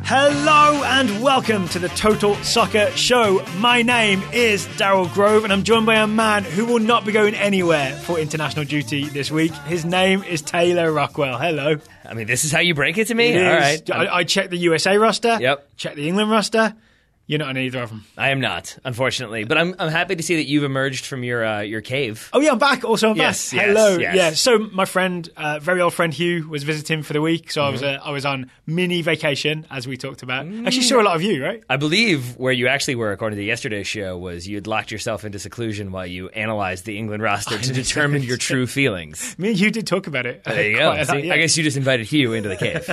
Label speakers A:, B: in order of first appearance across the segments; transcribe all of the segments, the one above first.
A: Hello and welcome to the Total Soccer Show. My name is Daryl Grove and I'm joined by a man who will not be going anywhere for international duty this week. His name is Taylor Rockwell. Hello.
B: I mean, this is how you break it to me?
A: It
B: All
A: is.
B: right.
A: I checked the USA roster.
B: Yep.
A: Checked the England roster. You're not on either of them.
B: I am not, unfortunately. But I'm happy to see that you've emerged from your cave.
A: Oh, yeah, I'm back. Also, I'm
B: Yes,
A: back.
B: yes,
A: Hello.
B: yes.
A: Yeah, so my friend, very old friend Hugh, was visiting for the week. So I was on mini vacation, as we talked about. Actually saw a lot of you, right?
B: I believe where you actually were, according to yesterday's show, was you had locked yourself into seclusion while you analyzed the England roster to determine your true feelings.
A: Me and Hugh did talk about it.
B: There you go. See, I guess you just invited Hugh into the cave.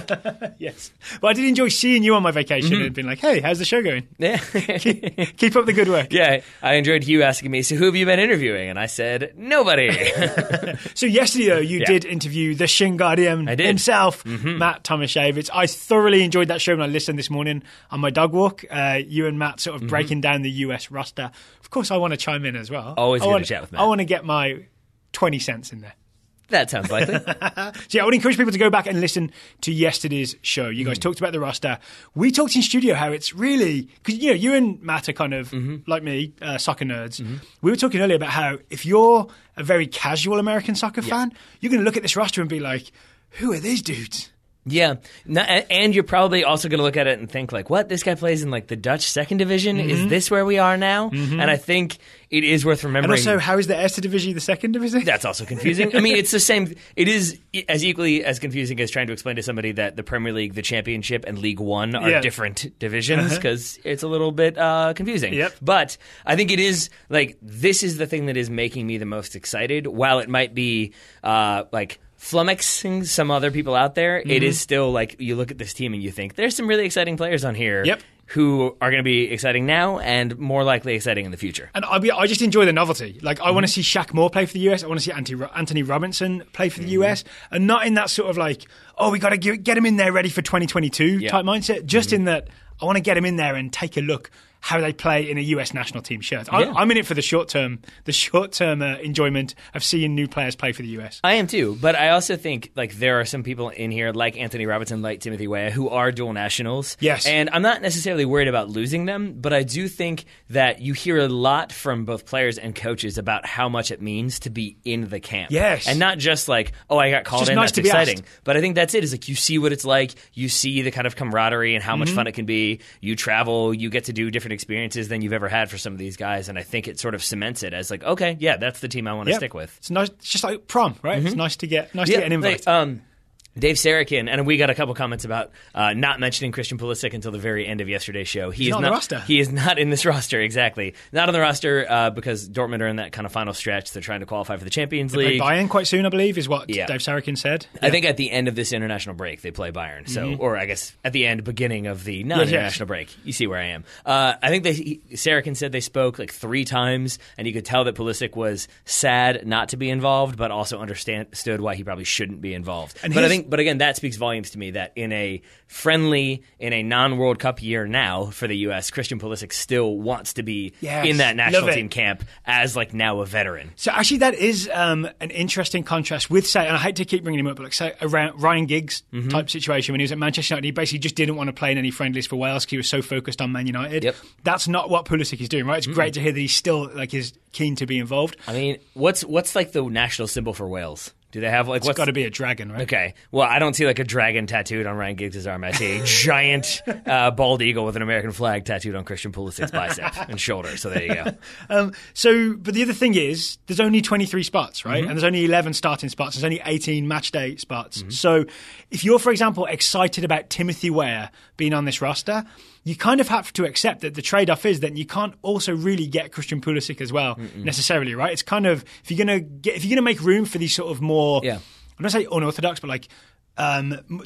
A: Yes. But I did enjoy seeing you on my vacation and been like, hey, how's the show going?
B: Yeah.
A: Keep up the good work.
B: Yeah, I enjoyed Hugh asking me, so who have you been interviewing? And I said, nobody.
A: So yesterday, though, you did interview the Shin Guardian himself, Matt Tomaszewicz. I thoroughly enjoyed that show when I listened this morning on my dog walk. You and Matt sort of breaking down the US roster. Of course, I want to chime in as well.
B: Always good to chat with Matt.
A: I want to get my 20 cents in there.
B: That sounds likely.
A: So yeah, I would encourage people to go back and listen to yesterday's show. You guys talked about the roster. We talked in studio how it's really, because you and Matt are kind of like me, soccer nerds. We were talking earlier about how if you're a very casual American soccer fan, you're going to look at this roster and be like, who are these dudes?
B: Yeah, and you're probably also going to look at it and think like, what? This guy plays in like the Dutch second division? Is this where we are now? And I think it is worth remembering.
A: And also, how is the Eerste Divisie the second division?
B: That's also confusing. I mean, it's the same. It is as equally as confusing as trying to explain to somebody that the Premier League, the Championship, and League One are different divisions because it's a little bit confusing.
A: Yep.
B: But I think it is like this is the thing that is making me the most excited. While it might be like flummoxing some other people out there, it is still like you look at this team and you think there's some really exciting players on here who are going to be exciting now and more likely exciting in the future.
A: And I just enjoy the novelty. Like, I want to see Shaq Moore play for the US. I want to see Anthony Robinson play for the US. And not in that sort of like, oh, we got to get him in there ready for 2022 type mindset. Just in that, I want to get him in there and take a look how they play in a US national team shirt. I'm in it for the short term enjoyment of seeing new players play for the US.
B: I am too, but I also think like there are some people in here like Anthony Robinson, like Timothy Weah, who are dual nationals.
A: Yes.
B: And I'm not necessarily worried about losing them, but I do think that you hear a lot from both players and coaches about how much it means to be in the camp.
A: Yes.
B: And not just like, oh, I got called in,
A: nice
B: that's
A: to be
B: exciting.
A: asked.
B: But I think that's it, is like you see what it's like, you see the kind of camaraderie and how much fun it can be, you travel, you get to do different experiences than you've ever had for some of these guys, and I think it sort of cements it as like, okay, yeah, that's the team I want to stick with.
A: It's nice. It's just like prom, right? It's nice to get an invite.
B: Dave Sarachan, and we got a couple comments about not mentioning Christian Pulisic until the very end of yesterday's show.
A: He's not on the roster.
B: He is not in this roster, exactly. Not on the roster because Dortmund are in that kind of final stretch. They're trying to qualify for the Champions League.
A: They play Bayern quite soon, I believe, is what Dave Sarachan said.
B: I think at the end of this international break, they play Bayern. So, or I guess at the beginning of the non-international break. You see where I am. I think Sarachan said they spoke like 3 times, and you could tell that Pulisic was sad not to be involved, but also understood why he probably shouldn't be involved. But again, that speaks volumes to me that in a friendly, in a non-World Cup year now for the U.S., Christian Pulisic still wants to be in that national team camp as like now a veteran.
A: So actually that is an interesting contrast with, say, and I hate to keep bringing him up, but like say around Ryan Giggs type situation when he was at Manchester United, he basically just didn't want to play in any friendlies for Wales because he was so focused on Man United. Yep. That's not what Pulisic is doing, right? It's great to hear that he's still like is keen to be involved.
B: I mean, what's like the national symbol for Wales? Do they have like
A: It's got to be a dragon, right?
B: Okay. Well, I don't see like a dragon tattooed on Ryan Giggs' arm. I see a giant bald eagle with an American flag tattooed on Christian Pulisic's bicep and shoulder. So there you go.
A: But the other thing is, there's only 23 spots, right? And there's only 11 starting spots. There's only 18 match day spots. So if you're, for example, excited about Timothy Weah being on this roster, you kind of have to accept that the trade-off is that you can't also really get Christian Pulisic as well necessarily, right? It's kind of if you're gonna make room for these sort of more, I'm not say unorthodox, but like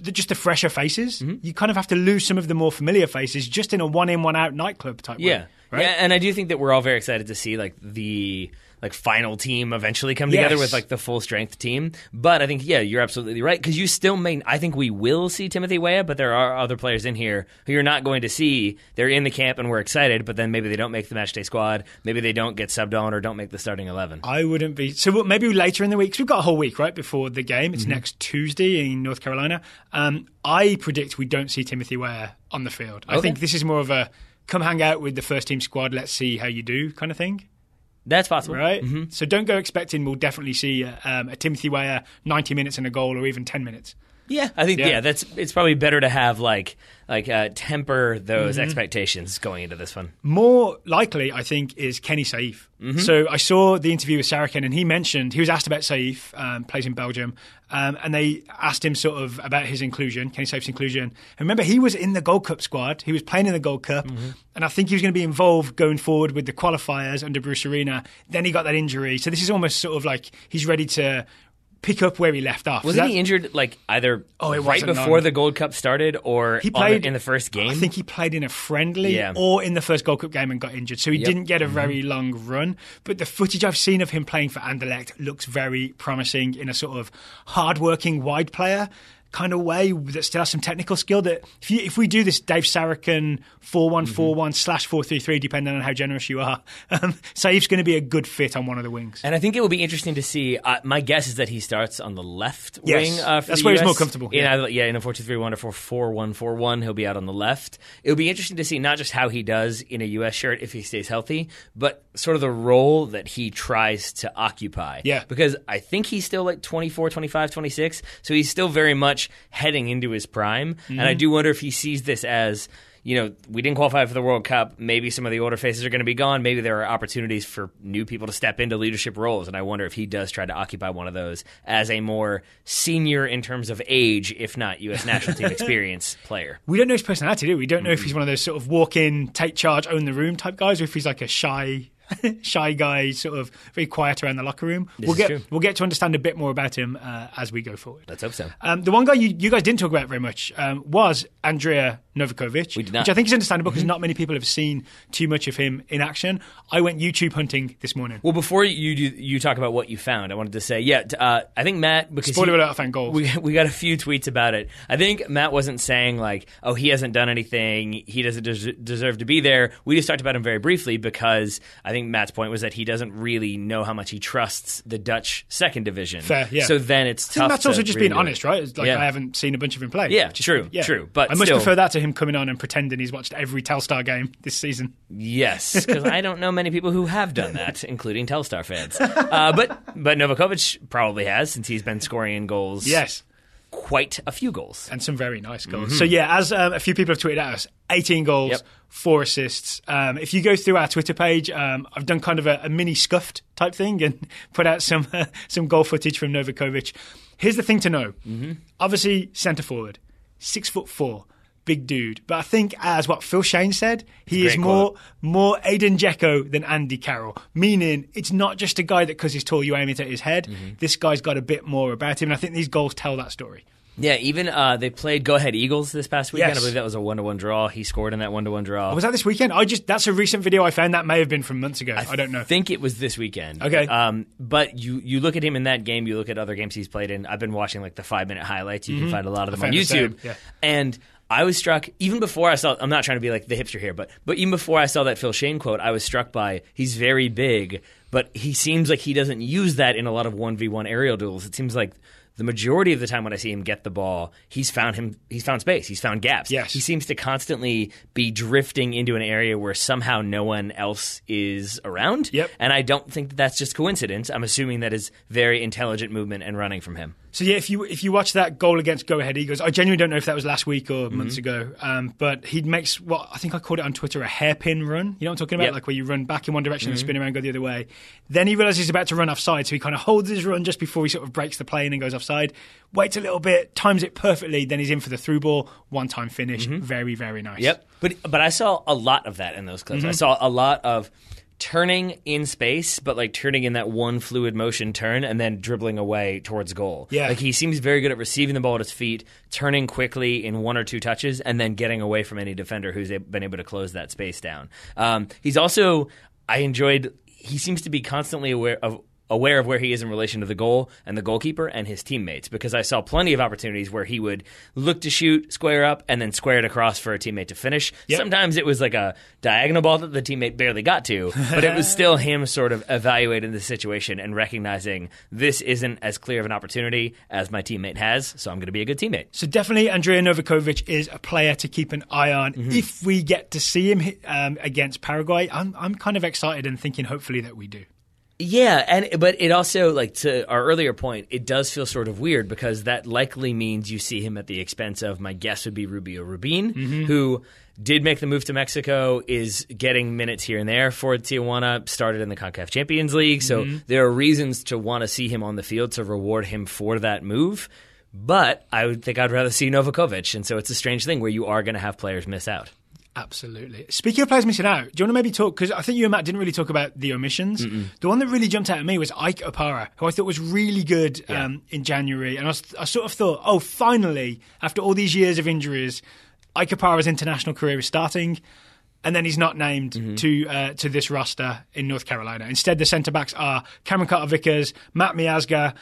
A: just the fresher faces, you kind of have to lose some of the more familiar faces just in a one-in, one-out nightclub type way. Right?
B: Yeah, and I do think that we're all very excited to see like the like final team eventually come together with like the full strength team. But I think, yeah, you're absolutely right, because you still may. I think we will see Timothy Weah, but there are other players in here who you're not going to see. They're in the camp and we're excited, but then maybe they don't make the matchday squad. Maybe they don't get subbed on or don't make the starting 11.
A: I wouldn't be. So maybe later in the week, because we've got a whole week right before the game. It's next Tuesday in North Carolina. I predict we don't see Timothy Weah on the field. I think this is more of a come hang out with the first team squad, let's see how you do kind of thing.
B: That's possible.
A: Right? Mm-hmm. So don't go expecting we'll definitely see a Timothy Weah 90 minutes and a goal or even 10 minutes.
B: Yeah, I think it's probably better to have temper those expectations going into this one.
A: More likely, I think, is Kenny Saif. Mm-hmm. So I saw the interview with Sarachan, and he was asked about Saif, plays in Belgium, and they asked him sort of about his inclusion, Kenny Saif's inclusion. And remember, he was in the Gold Cup squad. He was playing in the Gold Cup, and I think he was going to be involved going forward with the qualifiers under Bruce Arena. Then he got that injury. So this is almost sort of like he's ready to pick up where he left off.
B: Wasn't he injured either right before the Gold Cup started or
A: he played
B: in the first game?
A: I think he played in a friendly or in the first Gold Cup game and got injured. So he didn't get a very long run. But the footage I've seen of him playing for Anderlecht looks very promising in a sort of hard-working wide player kind of way that still has some technical skill. That if we do this Dave Sarachan 4-1-4-1/4-3-3, depending on how generous you are, Saif's going to be a good fit on one of the wings.
B: And I think it will be interesting to see. My guess is that he starts on the left wing. For
A: that's
B: the
A: where
B: US.
A: He's more comfortable.
B: In a 4-2-3-1 or 4-1-4-1, he'll be out on the left. It'll be interesting to see not just how he does in a US shirt if he stays healthy, but sort of the role that he tries to occupy.
A: Yeah.
B: Because I think he's still 24, 25, 26, so he's still very much heading into his prime. And I do wonder if he sees this as, we didn't qualify for the World Cup. Maybe some of the older faces are going to be gone. Maybe there are opportunities for new people to step into leadership roles. And I wonder if he does try to occupy one of those as a more senior in terms of age, if not U.S. national team experience player.
A: We don't know his personality, do we? We don't know if he's one of those sort of walk in, take charge, own the room type guys, or if he's like a shy guy, sort of very quiet around the locker room. We'll get to understand a bit more about him as we go forward.
B: Let's hope so.
A: The one guy you guys didn't talk about very much was Andrea Novakovic,
B: we did not.
A: Which I think is understandable because not many people have seen too much of him in action. I went YouTube hunting this morning.
B: Well, before you talk about what you found, I wanted to say, I think Matt, because
A: spoiler alert, I found goals.
B: We got a few tweets about it. I think Matt wasn't saying he hasn't done anything, he doesn't deserve to be there. We just talked about him very briefly because I think Matt's point was that he doesn't really know how much he trusts the Dutch second division.
A: Fair, yeah.
B: So then it's tough.
A: I think Matt's also just
B: really
A: being honest, right? It's I haven't seen a bunch of him play.
B: Yeah, true. But
A: I much prefer that to him coming on and pretending he's watched every Telstar game this season.
B: Yes, because I don't know many people who have done that, including Telstar fans. But Novakovic probably has, since he's been scoring in goals.
A: Yes.
B: Quite a few goals.
A: And some very nice goals. So, as a few people have tweeted at us, 18 goals, 4 assists. If you go through our Twitter page, I've done kind of a mini scuffed type thing and put out some goal footage from Novakovic. Here's the thing to know. Obviously, centre forward, 6'4", big dude. But I think, as what Phil Shane said, he is more Aiden Dzeko than Andy Carroll. Meaning, it's not just a guy that because he's tall, you aim it at his head. This guy's got a bit more about him. And I think these goals tell that story.
B: Yeah, even they played Go Ahead Eagles this past weekend.
A: Yes.
B: I believe that was a 1-1 draw. He scored in that 1-1 draw.
A: Oh, was that this weekend? That's a recent video I found. That may have been from months ago. I don't know.
B: I think it was this weekend.
A: Okay.
B: But you look at him in that game, you look at other games he's played in. I've been watching the 5-minute highlights. You can find a lot of them on YouTube. And I was struck, even before I saw, I'm not trying to be the hipster here, but even before I saw that Phil Shane quote, I was struck by, he's very big, but he seems like he doesn't use that in a lot of 1v1 aerial duels. It seems like the majority of the time when I see him get the ball, he's found space, he's found gaps.
A: Yes.
B: He seems to constantly be drifting into an area where somehow no one else is around.
A: Yep.
B: And I don't think that's just coincidence. I'm assuming that is very intelligent movement and running from him.
A: So if you watch that goal against Go Ahead Eagles, I genuinely don't know if that was last week or months ago, but he makes what I think I called it on Twitter a hairpin run. You know what I'm talking about? Where you run back in one direction and spin around, go the other way. Then he realizes he's about to run offside, so he kind of holds his run just before he sort of breaks the plane and goes offside. Waits a little bit, times it perfectly, then he's in for the through ball, one-time finish. Very, very nice.
B: Yep. But I saw a lot of that in those clips. I saw a lot of turning in space, but turning in that one fluid motion turn and then dribbling away towards goal.
A: Yeah.
B: He seems very good at receiving the ball at his feet, turning quickly in 1 or 2 touches, and then getting away from any defender who's been able to close that space down. He's also, I enjoyed, he seems to be constantly aware of where he is in relation to the goal and the goalkeeper and his teammates, because I saw plenty of opportunities where he would look to shoot, square up, and then square it across for a teammate to finish. Yep. Sometimes it was like a diagonal ball that the teammate barely got to, but it was still him sort of evaluating the situation and recognizing this isn't as clear of an opportunity as my teammate has, so I'm going to be a good teammate.
A: So definitely Andrija Novakovic is a player to keep an eye on. If we get to see him against Paraguay, I'm kind of excited and thinking hopefully that we do.
B: Yeah, but it also, like, to our earlier point, it does feel sort of weird because that likely means you see him at the expense of, my guess would be Rubio Rubin, who did make the move to Mexico, is getting minutes here and there for Tijuana, started in the CONCACAF Champions League, so there are reasons to want to see him on the field to reward him for that move. But I would think I'd rather see Novakovic, and so it's a strange thing where you are going to have players miss out.
A: Absolutely. Speaking of players missing out, do you want to maybe talk, because I think you and Matt didn't really talk about the omissions. The one that really jumped out at me was Ike Opara, who I thought was really good in January. And I sort of thought, oh, finally, after all these years of injuries, Ike Opara's international career is starting. And then he's not named to this roster in North Carolina. Instead, the centre-backs are Cameron Carter-Vickers, Matt Miazga,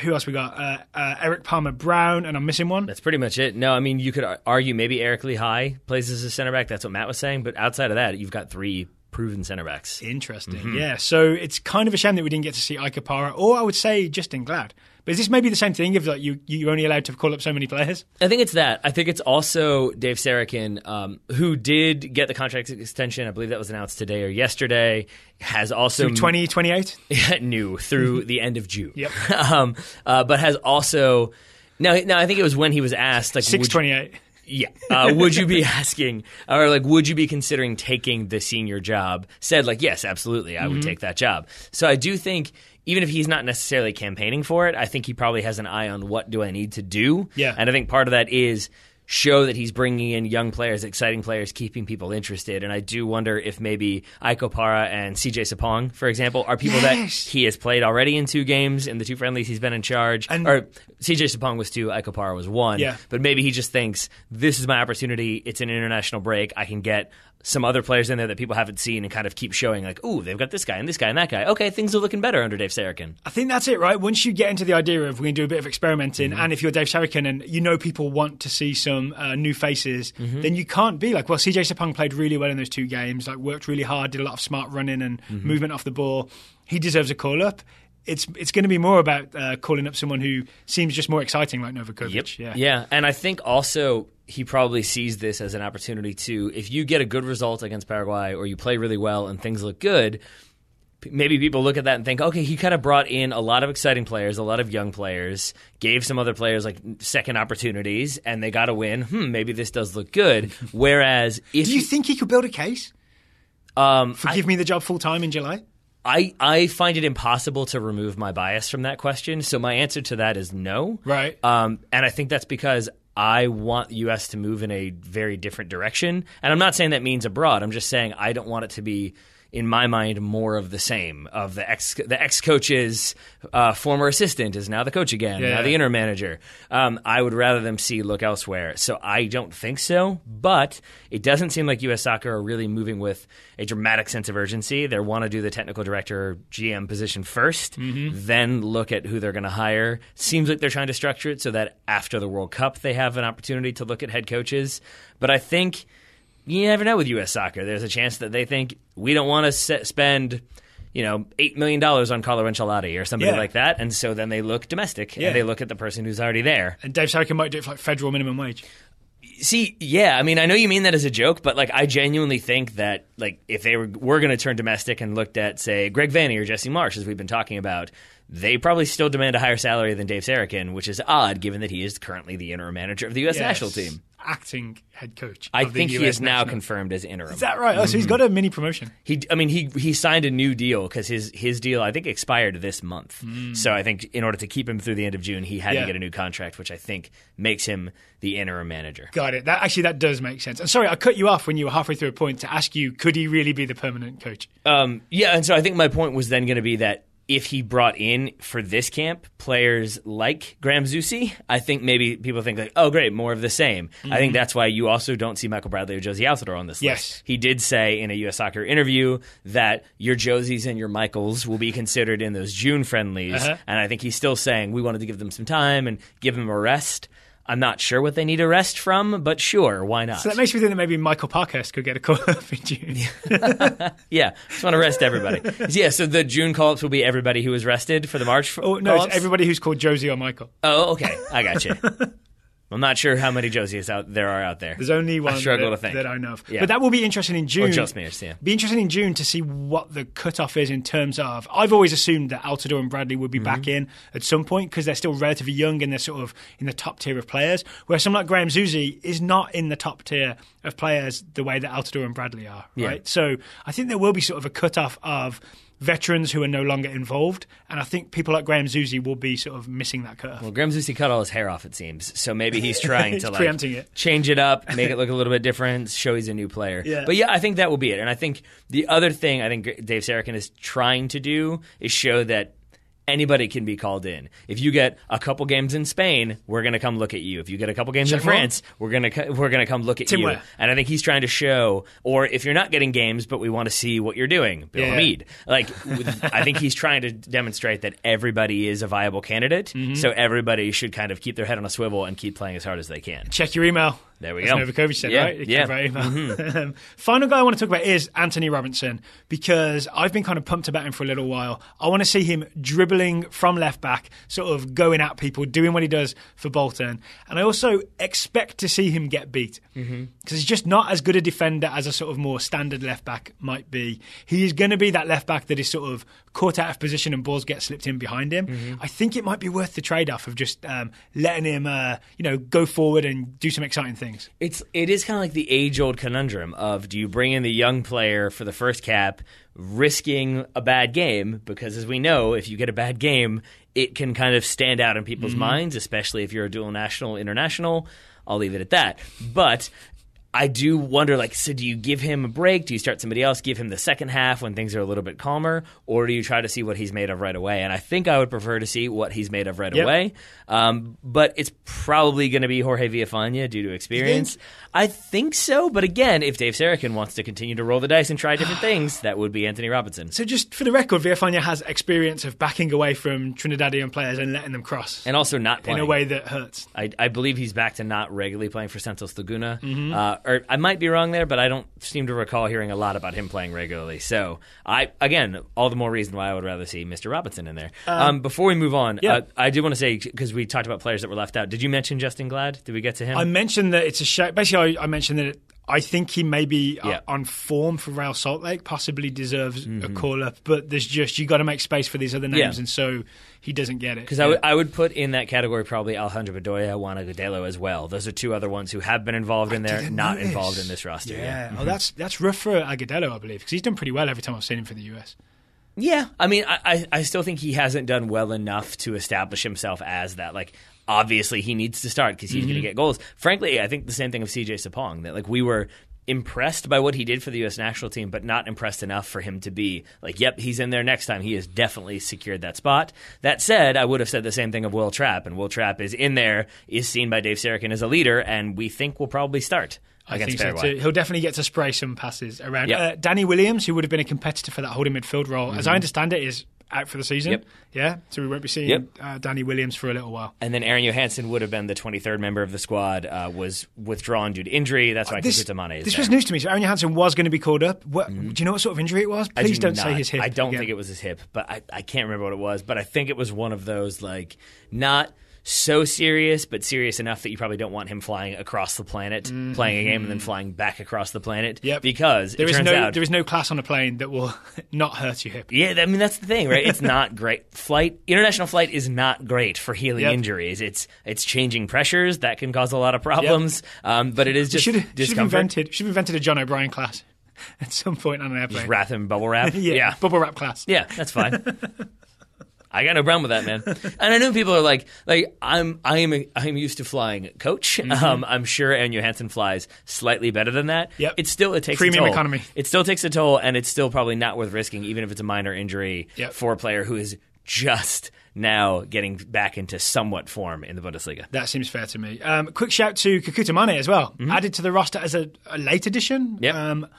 A: who else we got? Eric Palmer-Brown, and I'm missing one.
B: That's pretty much it. No, I mean, you could argue maybe Eric Lehigh plays as a centre-back. That's what Matt was saying. But outside of that, you've got 3 proven centre-backs.
A: Interesting, yeah. So it's kind of a shame that we didn't get to see Ike Opara, or I would say Justin Glad. But is this maybe the same thing if like you're only allowed to call up so many players?
B: I think it's that. I think it's also Dave Sarachan, who did get the contract extension. I believe that was announced today or yesterday. Has also
A: through 2028?
B: New through the end of June.
A: Yep.
B: But has also now I think it was when he was asked like
A: 628.
B: Yeah. Would you be asking, or like, would you be considering taking the senior job? Said like, yes, absolutely, I would take that job. So I do think, even if he's not necessarily campaigning for it, I think he probably has an eye on what do I need to do.
A: Yeah.
B: And I think part of that is show that he's bringing in young players, exciting players, keeping people interested. And I do wonder if maybe Ike Opara and CJ Sapong, for example, are people that he has played already in 2 games in the 2 friendlies he's been in charge. Or CJ Sapong was 2, Ike Opara was 1.
A: Yeah.
B: But maybe he just thinks, this is my opportunity. It's an international break. I can get some other players in there that people haven't seen and kind of keep showing like, ooh, they've got this guy and this guy and that guy. Okay, things are looking better under Dave Sarachan.
A: I think that's it, right? Once you get into the idea of we're going to do a bit of experimenting, and if you're Dave Sarachan and you know people want to see some new faces, then you can't be like, well, CJ Sapong played really well in those 2 games, like worked really hard, did a lot of smart running and movement off the ball. He deserves a call-up. It's going to be more about calling up someone who seems just more exciting, like Novakovic.
B: Yep. Yeah, and I think also he probably sees this as an opportunity to, if you get a good result against Paraguay or you play really well and things look good, maybe people look at that and think, okay, he kind of brought in a lot of exciting players, a lot of young players, gave some other players like second opportunities, and they got a win. Maybe this does look good. Whereas, if
A: do you think he could build a case for give me the job full time in July?
B: I find it impossible to remove my bias from that question. So my answer to that is no.
A: Right.
B: And I think that's because I want the U.S. to move in a very different direction. And I'm not saying that means abroad. I'm just saying I don't want it to be, in my mind, more of the same. Of the ex-coach's former assistant is now the coach again, now the interim manager. I would rather them look elsewhere. So I don't think so. But it doesn't seem like U.S. Soccer are really moving with a dramatic sense of urgency. They want to do the technical director GM position first, then look at who they're going to hire. Seems like they're trying to structure it so that after the World Cup they have an opportunity to look at head coaches. But I think you never know with U.S. Soccer. There's a chance that they think we don't want to spend, $8 million on Carlo Ancelotti or something like that. And so then they look domestic and they look at the person who's already there.
A: And Dave Sarachan might do it for like federal minimum wage.
B: See, yeah, I mean, I know you mean that as a joke, but like I genuinely think that like if they were going to turn domestic and looked at, say, Greg Vanney or Jesse Marsh, as we've been talking about, they probably still demand a higher salary than Dave Sarachan, which is odd given that he is currently the interim manager of the U.S. national team.
A: Acting head coach.
B: I think he is now confirmed as interim.
A: Is that right? Oh, so he's got a mini promotion.
B: He signed a new deal because his deal, I think, expired this month. So I think in order to keep him through the end of June, he had to get a new contract, which I think makes him the interim manager.
A: Got it. That does make sense. And sorry, I cut you off when you were halfway through a point to ask you, could he really be the permanent coach?
B: Yeah, and so I think my point was then going to be that if he brought in for this camp players like Graham Zusi, I think maybe people think like, oh, great, more of the same. I think that's why you also don't see Michael Bradley or Josie Altidore on this list. He did say in a U.S. Soccer interview that your Josies and your Michaels will be considered in those June friendlies, and I think he's still saying we wanted to give them some time and give them a rest. I'm not sure what they need a rest from, but sure, why not?
A: So that makes me think that maybe Michael Parkhurst could get a call-up in June.
B: Yeah, just want to rest everybody. Yeah, so the June call-ups will be everybody who was rested for the March
A: no,
B: call-ups?
A: It's everybody who's called Josie or Michael.
B: Oh, okay. I got you. I'm not sure how many Josies there are out there.
A: There's only one that I know of.
B: Yeah.
A: But that will be interesting in June.
B: Or Josmeers, yeah.
A: Be interesting in June to see what the cutoff is in terms of... I've always assumed that Altidore and Bradley would be back in at some point because they're still relatively young and they're sort of in the top tier of players, whereas someone like Graham Zusi is not in the top tier of players the way that Altidore and Bradley are, right?
B: Yeah.
A: So I think there will be sort of a cutoff of veterans who are no longer involved, and I think people like Graham Zusi will be sort of missing that cutoff.
B: Well, Graham Zusi cut all his hair off, it seems, so maybe he's trying to
A: preempting it.
B: Change it up, make it look a little bit different, show he's a new player.
A: Yeah.
B: But yeah, I think that will be it. And I think the other thing I think Dave Sarachan is trying to do is show that anybody can be called in. If you get a couple games in Spain, we're going to come look at you. If you get a couple games in France, we're going to come look at you.
A: Ware.
B: And I think he's trying to show, or if you're not getting games, but we want to see what you're doing, Bill Hamid. Like, I think he's trying to demonstrate that everybody is a viable candidate. So everybody should kind of keep their head on a swivel and keep playing as hard as they can.
A: Check your email.
B: There we
A: go. Novakovic said, right?
B: Yeah.
A: Final guy I want to talk about is Anthony Robinson, because I've been kind of pumped about him for a little while. I want to see him dribbling from left back, sort of going at people, doing what he does for Bolton. And I also expect to see him get beat, because he's just not as good a defender as a sort of more standard left back might be. He is going to be that left back that is sort of caught out of position and balls get slipped in behind him. I think it might be worth the trade-off of just letting him go forward and do some exciting things.
B: It is kind of like the age-old conundrum of, do you bring in the young player for the first cap, risking a bad game? Because as we know, if you get a bad game, it can kind of stand out in people's minds, especially if you're a dual national, international. I'll leave it at that. But I do wonder, so do you give him a break? Do you start somebody else, give him the second half when things are a little bit calmer? Or do you try to see what he's made of right away? And I think I would prefer to see what he's made of right away. But it's probably going to be Jorge Villafana due to experience. I think so. But again, if Dave Sarachan wants to continue to roll the dice and try different things, that would be Anthony Robinson.
A: So just for the record, Villafana has experience of backing away from Trinidadian players and letting them cross.
B: And also not playing.
A: In a way that hurts.
B: I believe he's back to not regularly playing for Santos Laguna. Or I might be wrong there, but I don't seem to recall hearing a lot about him playing regularly. So, again, all the more reason why I would rather see Mr. Robinson in there. Before we move on, I do want to say, because we talked about players that were left out, did you mention Justin Glad? Did we get to him?
A: I mentioned that it's a shame. Basically, I mentioned that I think he may be on form for Real Salt Lake, possibly deserves a call-up, but there's just, you got to make space for these other names, and so he doesn't get it.
B: Because I would put in that category probably Alejandro Bedoya, Juan Agudelo as well. Those are two other ones who have been involved in there, not involved in this roster.
A: Yeah, oh, that's rough for Agudelo, I believe, because he's done pretty well every time I've seen him for the US.
B: Yeah, I mean, I still think he hasn't done well enough to establish himself as that. Obviously, he needs to start because he's going to get goals. Frankly, I think the same thing of CJ Sapong, that we were impressed by what he did for the U.S. national team, but not impressed enough for him to be yep, he's in there next time. He has definitely secured that spot. That said, I would have said the same thing of Will Trapp, and Will Trapp is in there, is seen by Dave Sarachan as a leader, and we think will probably start against Paraguay.
A: So too. He'll definitely get to spray some passes around. Yep. Danny Williams, who would have been a competitor for that holding midfield role, as I understand it, is out for the season.
B: Yep.
A: Yeah, so we won't be seeing Danny Williams for a little while.
B: And then Aaron Johansson would have been the 23rd member of the squad, was withdrawn due to injury. That's why Kikuta Mane is
A: This
B: there.
A: was news to me. So Aaron Johansson was going to be called up. Do you know what sort of injury it was? Please don't say his hip.
B: I don't think it was his hip, but I can't remember what it was. But I think it was one of those, not so serious, but serious enough that you probably don't want him flying across the planet, playing a game, and then flying back across the planet.
A: Yep.
B: Because
A: there is no class on a plane that will not hurt your hip.
B: Yeah, I mean, that's the thing, right? It's not great. International flight is not great for healing injuries. It's changing pressures. That can cause a lot of problems. But it is just discomfort.
A: Should have invented a John O'Brien class at some point on an airplane.
B: Just wrap and bubble wrap?
A: yeah, bubble wrap class.
B: Yeah, that's fine. I got no problem with that, man. And I know people are like I'm used to flying coach. I'm sure Anne Johansson flies slightly better than that.
A: Yep.
B: It takes
A: premium
B: a toll.
A: economy.
B: It still takes a toll, and it's still probably not worth risking, even if it's a minor injury for a player who is just now getting back into somewhat form in the Bundesliga.
A: That seems fair to me. Quick shout to Kakuta Mane as well. Added to the roster as a late addition.
B: Yep.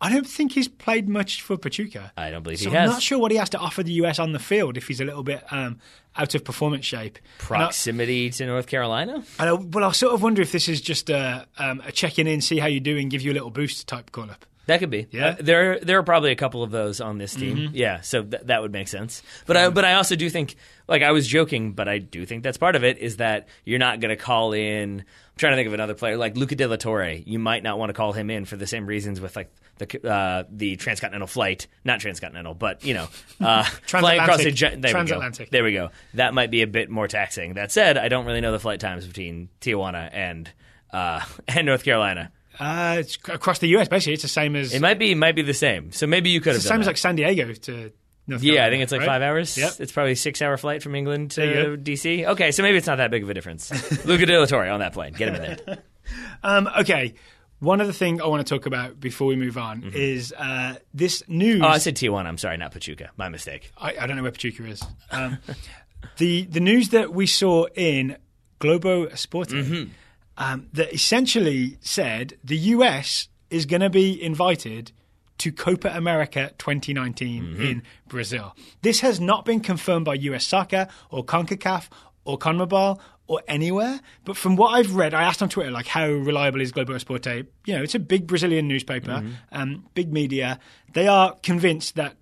A: I don't think he's played much for Pachuca.
B: I don't believe he
A: has.
B: has.
A: I'm not sure what he has to offer the US on the field if he's a little bit out of performance shape.
B: Proximity to North Carolina?
A: I sort of wonder if this is just a checking in, see how you do, and give you a little boost type call-up.
B: That could be.
A: Yeah.
B: There are probably a couple of those on this team. Yeah, so that would make sense. But I also do think, like I was joking, but I do think that's part of it, is that you're not going to call in, I'm trying to think of another player, like Luca De La Torre. You might not want to call him in for the same reasons with like the transcontinental flight, not transcontinental, but flying across
A: transatlantic.
B: There we go. That might be a bit more taxing. That said, I don't really know the flight times between Tijuana and North Carolina.
A: It's across the US, basically. It's the same as...
B: It might be the same. So maybe you could have done
A: It's the same
B: that.
A: as like San Diego to North Carolina.
B: I think it's like 5 hours.
A: Yep.
B: It's probably a 6-hour flight from England to DC. Okay, so maybe it's not that big of a difference. Luca De La Torre on that plane. Get him in there.
A: Okay. One other thing I want to talk about before we move on is this news...
B: Oh, I said Tijuana. I'm sorry, not Pachuca. My mistake.
A: I don't know where Pachuca is. The news that we saw in Globo Esporte that essentially said the US is going to be invited to Copa America 2019 in Brazil. This has not been confirmed by US Soccer or CONCACAF or CONMEBOL or anywhere. But from what I've read, I asked on Twitter, like, how reliable is Globo Esporte? You know, it's a big Brazilian newspaper, big media. They are convinced that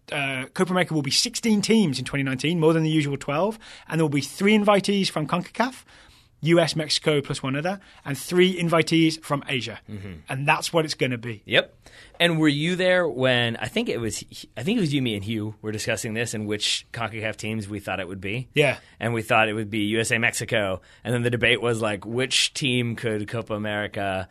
A: Copa America will be 16 teams in 2019, more than the usual 12, and there will be 3 invitees from CONCACAF, US, Mexico, plus one other, and 3 invitees from Asia. And that's what it's going to be.
B: Yep. And were you there when, I think it was you, me, and Hugh were discussing this and which CONCACAF teams we thought it would be?
A: Yeah.
B: And we thought it would be USA, Mexico. And then the debate was like, which team could Copa America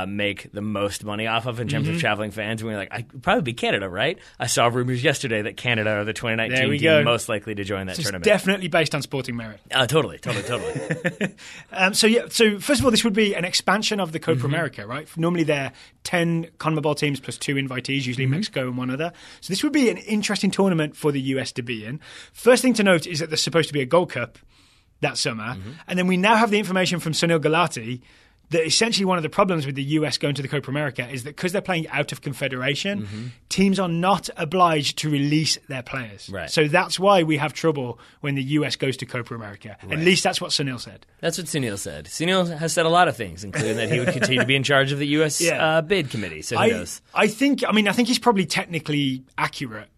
B: make the most money off of in terms of traveling fans? And we were like, I'd probably be Canada, right? I saw rumors yesterday that Canada are the 2019 team most likely to join that tournament.
A: It's definitely based on sporting merit.
B: Totally.
A: So first of all, this would be an expansion of the Copa America, right? Normally there are 10 CONMEBOL teams plus 2 invitees, usually Mexico and one other. So this would be an interesting tournament for the US to be in. First thing to note is that there's supposed to be a Gold Cup that summer. And then we now have the information from Sunil Gulati that essentially one of the problems with the US going to the Copa America is that because they're playing out of confederation, teams are not obliged to release their players.
B: Right.
A: So that's why we have trouble when the US goes to Copa America. Right. At least that's what Sunil said.
B: That's what Sunil said. Sunil has said a lot of things, including that he would continue to be in charge of the US bid committee. So who knows?
A: I think he's probably technically accurate.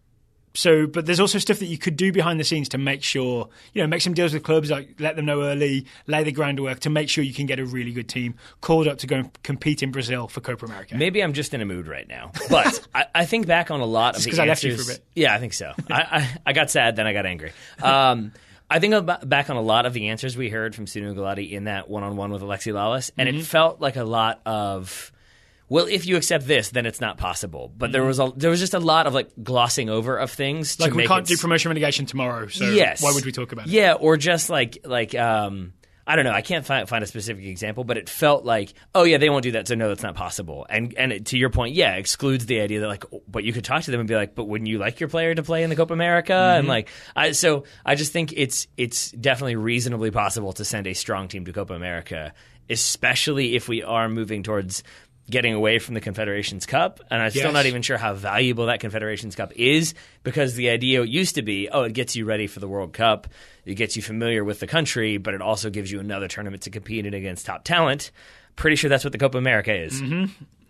A: So, but there's also stuff that you could do behind the scenes to make sure, make some deals with clubs, like let them know early, lay the groundwork to make sure you can get a really good team called up to go and compete in Brazil for Copa America.
B: Maybe I'm just in a mood right now, but I think back on a lot of the answers.
A: Because I left you for a bit.
B: Yeah, I think so. I got sad, then I got angry. I think back on a lot of the answers we heard from Sunil Gulati in that one-on-one with Alexi Lalas, and it felt like a lot of, well, if you accept this, then it's not possible. But there was just a lot of like glossing over of things.
A: Like we can't do promotion relegation tomorrow, so why would we talk about it?
B: Yeah, or just like I don't know. I can't find a specific example, but it felt like, oh yeah, they won't do that, so no, that's not possible. And to your point, yeah, excludes the idea that like, but you could talk to them and be like, but wouldn't you like your player to play in the Copa America? And like, so I just think it's definitely reasonably possible to send a strong team to Copa America, especially if we are moving towards getting away from the Confederations Cup. And I'm still not even sure how valuable that Confederations Cup is, because the idea used to be, it gets you ready for the World Cup, it gets you familiar with the country, but it also gives you another tournament to compete in against top talent. Pretty sure that's what the Copa America is.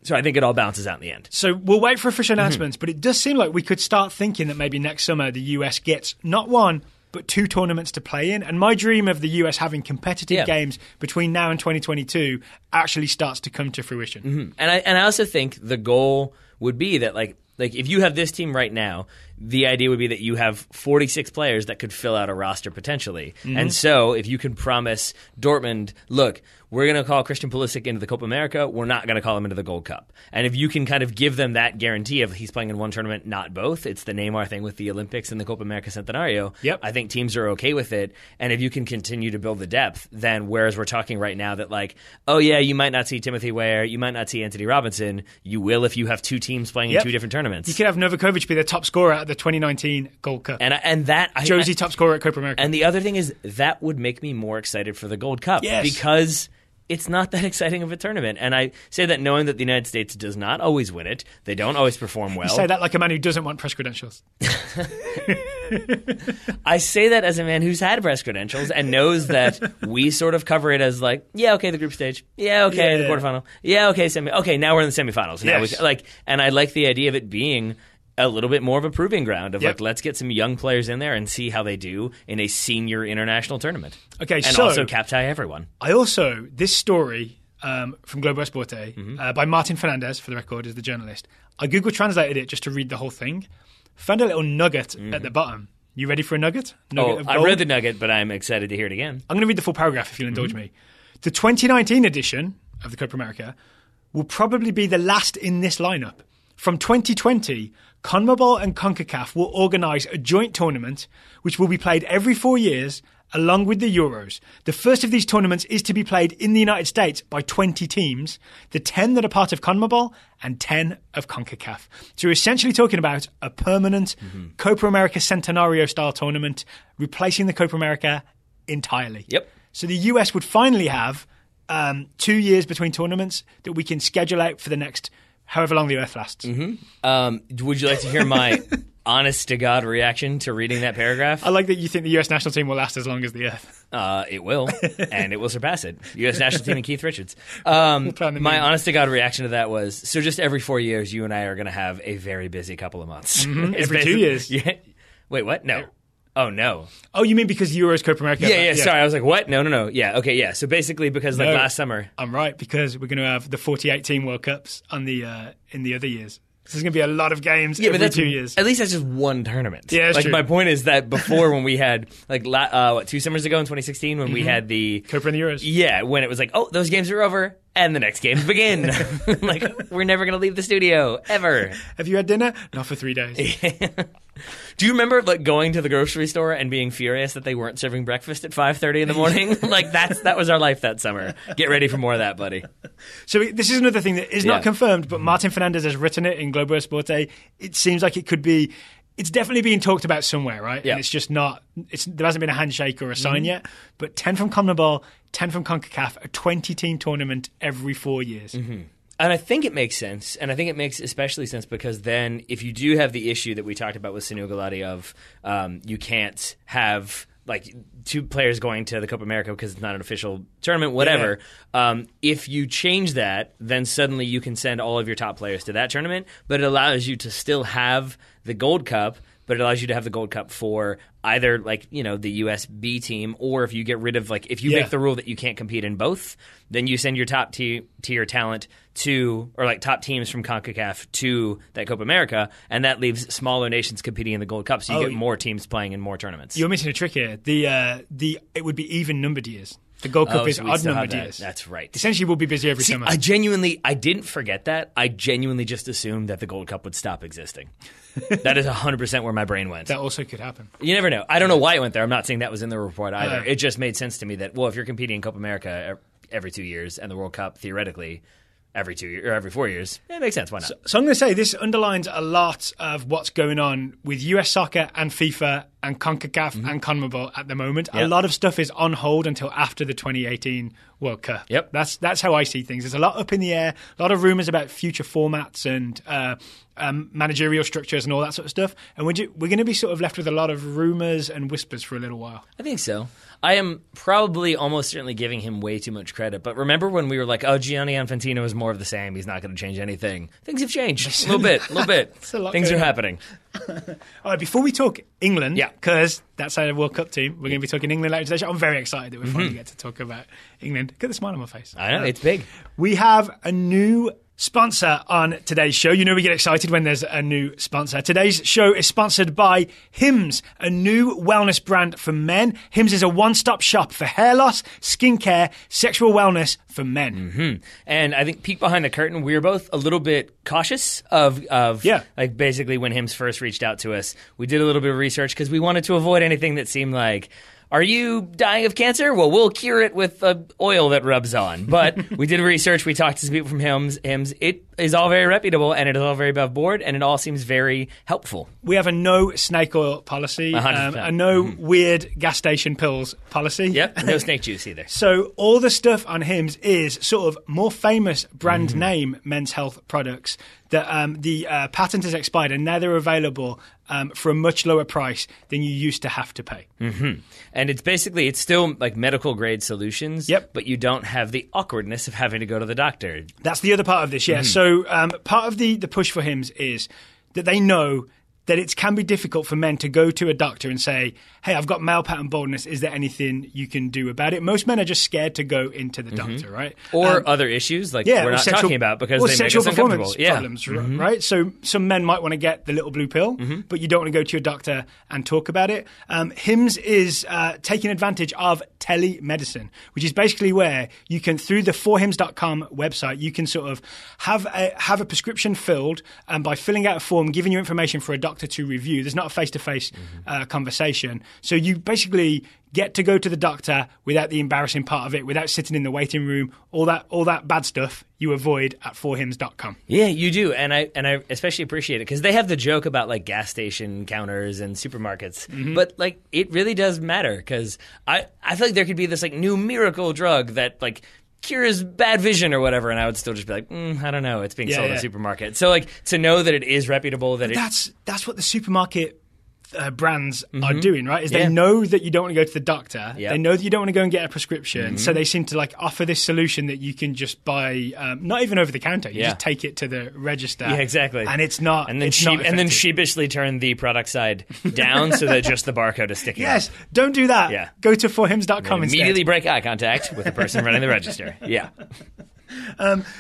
B: So I think it all balances out in the end. So
A: we'll wait for official announcements, but it does seem like we could start thinking that maybe next summer the US gets not 1, but 2 tournaments to play in. And my dream of the US having competitive games between now and 2022 actually starts to come to fruition.
B: And I also think the goal would be that like if you have this team right now, the idea would be that you have 46 players that could fill out a roster potentially. And so if you can promise Dortmund, look, we're going to call Christian Pulisic into the Copa America. We're not going to call him into the Gold Cup. And if you can kind of give them that guarantee of he's playing in one tournament, not both, it's the Neymar thing with the Olympics and the Copa America Centenario.
A: Yep.
B: I think teams are okay with it. And if you can continue to build the depth, then whereas we're talking right now that like, oh yeah, you might not see Timothy Weah, you might not see Anthony Robinson, you will if you have two teams playing in two different tournaments.
A: You could have Novakovic be the top scorer at the 2019 Gold Cup.
B: And that
A: Josie top scorer at Copa America.
B: And the other thing is that would make me more excited for the Gold Cup.
A: Yes.
B: Because it's not that exciting of a tournament. And I say that knowing that the United States does not always win it. They don't always perform well.
A: You say that like a man who doesn't want press credentials.
B: I say that as a man who's had press credentials and knows that we sort of cover it as like, yeah, okay, the group stage. Yeah, okay, the quarterfinal. Yeah, okay, okay, now we're in the semifinals. Now and I like the idea of it being a little bit more of a proving ground of like, let's get some young players in there and see how they do in a senior international tournament.
A: Okay,
B: and also cap tie everyone.
A: This story from Globo Esporte by Martin Fernandez, for the record, is the journalist. I Google translated it just to read the whole thing. Found a little nugget at the bottom. You ready for a nugget?
B: I read the nugget, but I'm excited to hear it again.
A: I'm going to read the full paragraph if you'll indulge me. The 2019 edition of the Copa America will probably be the last in this lineup. From 2020, CONMEBOL and CONCACAF will organise a joint tournament which will be played every 4 years along with the Euros. The first of these tournaments is to be played in the United States by 20 teams, the 10 that are part of CONMEBOL and 10 of CONCACAF. So you're essentially talking about a permanent Copa America Centenario-style tournament, replacing the Copa America entirely.
B: Yep.
A: So the US would finally have 2 years between tournaments that we can schedule out for the next however long the Earth lasts.
B: Would you like to hear my honest-to-God reaction to reading that paragraph?
A: I like that you think the US national team will last as long as the Earth.
B: It will, and it will surpass it. US national team and Keith Richards. My honest-to-God reaction to that was, so just every 4 years, you and I are going to have a very busy couple of months.
A: Every 2 years.
B: Yeah. Wait, what? No. Oh, no.
A: Oh, you mean because Euros Copa America?
B: Yeah, sorry. I was like, what? No. Yeah, okay, yeah. So basically because last summer...
A: I'm right, because we're going to have the 48-team World Cups on the in the other years. So there's going to be a lot of games every 2 years.
B: At least that's just one tournament.
A: Yeah, that's true.
B: My point is that before when we had, 2 summers ago in 2016 when we had the...
A: Copa and the Euros.
B: Yeah, when it was like, oh, those games are over. And the next games begin. We're never going to leave the studio, ever.
A: Have you had dinner? Not for 3 days.
B: Do you remember going to the grocery store and being furious that they weren't serving breakfast at 5:30 in the morning? That was our life that summer. Get ready for more of that, buddy.
A: So this is another thing that is not confirmed, but Martin Fernandez has written it in Globo Esporte. It seems like it could be... It's definitely being talked about somewhere, right?
B: Yeah.
A: And it's just not... there hasn't been a handshake or a sign yet. But 10 from CONMEBOL, 10 from CONCACAF, a 20-team tournament every 4 years.
B: And I think it makes sense. And I think it makes especially sense because then if you do have the issue that we talked about with Sunil Gulati of you can't have... two players going to the Copa America because it's not an official tournament, whatever. Yeah. If you change that, then suddenly you can send all of your top players to that tournament, but it allows you to still have the Gold Cup, but it allows you to have the Gold Cup for either the US B team, or if you get rid of if you make the rule that you can't compete in both, then you send your top tier talent to, or top teams from CONCACAF to that Copa America, and that leaves smaller nations competing in the Gold Cup, so you get more teams playing in more tournaments.
A: You're missing a trick here. It would be even numbered years. The Gold Cup is odd numbered years.
B: That's right.
A: Essentially, we'll be busy every summer.
B: I didn't forget that. I genuinely just assumed that the Gold Cup would stop existing. That is 100% where my brain went.
A: That also could happen.
B: You never know. I don't know why it went there. I'm not saying that was in the report either. It just made sense to me that, if you're competing in Copa America every 2 years and the World Cup, theoretically, every 2 years or every 4 years, it makes sense. Why not?
A: So I'm going to say this underlines a lot of what's going on with US soccer and FIFA and CONCACAF and CONMEBOL at the moment. Yep. A lot of stuff is on hold until after the 2018 World Cup.
B: Yep.
A: That's how I see things. There's a lot up in the air, a lot of rumours about future formats and managerial structures and all that sort of stuff. And we're going to be sort of left with a lot of rumours and whispers for a little while.
B: I think so. I am probably almost certainly giving him way too much credit. But remember when we were like, oh, Gianni Infantino is more of the same. He's not going to change anything. Things have changed a little bit. Things are happening.
A: All right, before we talk England, because that's our World Cup team, we're going to be talking England later today. I'm very excited that we finally get to talk about England. Look at the smile on my face.
B: I know, it's big.
A: We have a new Sponsor on today's show. You know we get excited when there's a new sponsor. Today's show is sponsored by Hims, a new wellness brand for men. Hims is a one-stop shop for hair loss, skincare, sexual wellness for men.
B: Mm-hmm. And I think peek behind the curtain, we were both a little bit cautious of like basically when Hims first reached out to us, we did a little bit of research because we wanted to avoid anything that seemed like, are you dying of cancer? Well, we'll cure it with oil that rubs on. But we did research. We talked to some people from Hims. It is all very reputable, and it is all very above board, and it all seems very helpful.
A: We have a no snake oil policy, a no weird gas station pills policy.
B: Yep, no snake juice either.
A: So all the stuff on Hims is sort of more famous brand name men's health products that the patent has expired, and now they're available for a much lower price than you used to have to pay.
B: Mm-hmm. And it's still like medical grade solutions, but you don't have the awkwardness of having to go to the doctor.
A: That's the other part of this, yeah. So part of the push for Hims is that they know that it can be difficult for men to go to a doctor and say, hey, I've got male pattern baldness. Is there anything you can do about it? Most men are just scared to go into the doctor, right?
B: Or other issues like we're not talking about because they make us uncomfortable.
A: Problems, right? So some men might want to get the little blue pill, but you don't want to go to your doctor and talk about it. Hims is taking advantage of telemedicine, which is basically where you can, through the forhims.com website, you can sort of have a prescription filled by filling out a form, giving you information for a doctor to review. There's not a face-to-face conversation. So you basically get to go to the doctor without the embarrassing part of it, without sitting in the waiting room, all that bad stuff you avoid at forhims.com.
B: Yeah, you do. And I especially appreciate it because they have the joke about like gas station counters and supermarkets. But like it really does matter because I feel like there could be this like new miracle drug that like cures bad vision or whatever, and I would still just be like, I don't know, it's being sold in a supermarket. So like to know that it is reputable,
A: that's what the supermarket brands are doing, right? Is they know that you don't want to go to the doctor. They know that you don't want to go and get a prescription. So they seem to like offer this solution that you can just buy, not even over the counter. You just take it to the register.
B: Yeah, exactly.
A: And it's not.
B: And then sheepishly turn the product side down so that just the barcode is sticking out.
A: Yes, don't do that. Yeah. Go to forhims.com instead.
B: Immediately break eye contact with the person running the register. Yeah.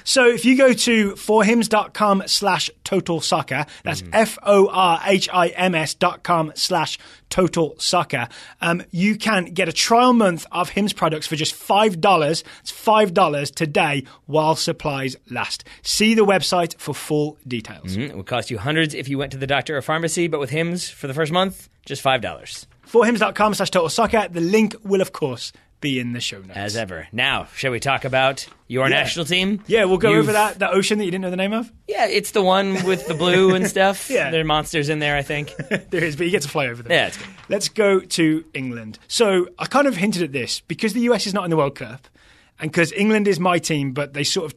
A: So if you go to forhims.com/total soccer, that's forhims.com/total soccer, you can get a trial month of Hims products for just $5. It's $5 today while supplies last. See the website for full details.
B: It would cost you hundreds if you went to the doctor or pharmacy, but with Hims for the first month, just $5.
A: Forhims.com/total soccer. The link will, of course, be in the show notes.
B: As ever. Now, shall we talk about your national team?
A: Yeah, we'll go over that ocean that you didn't know the name of.
B: Yeah, it's the one with the blue and stuff. There are monsters in there, I think.
A: There is, but you get to fly over them.
B: Yeah, it's good.
A: Let's go to England. So I kind of hinted at this because the US is not in the World Cup. And because England is my team, but they sort of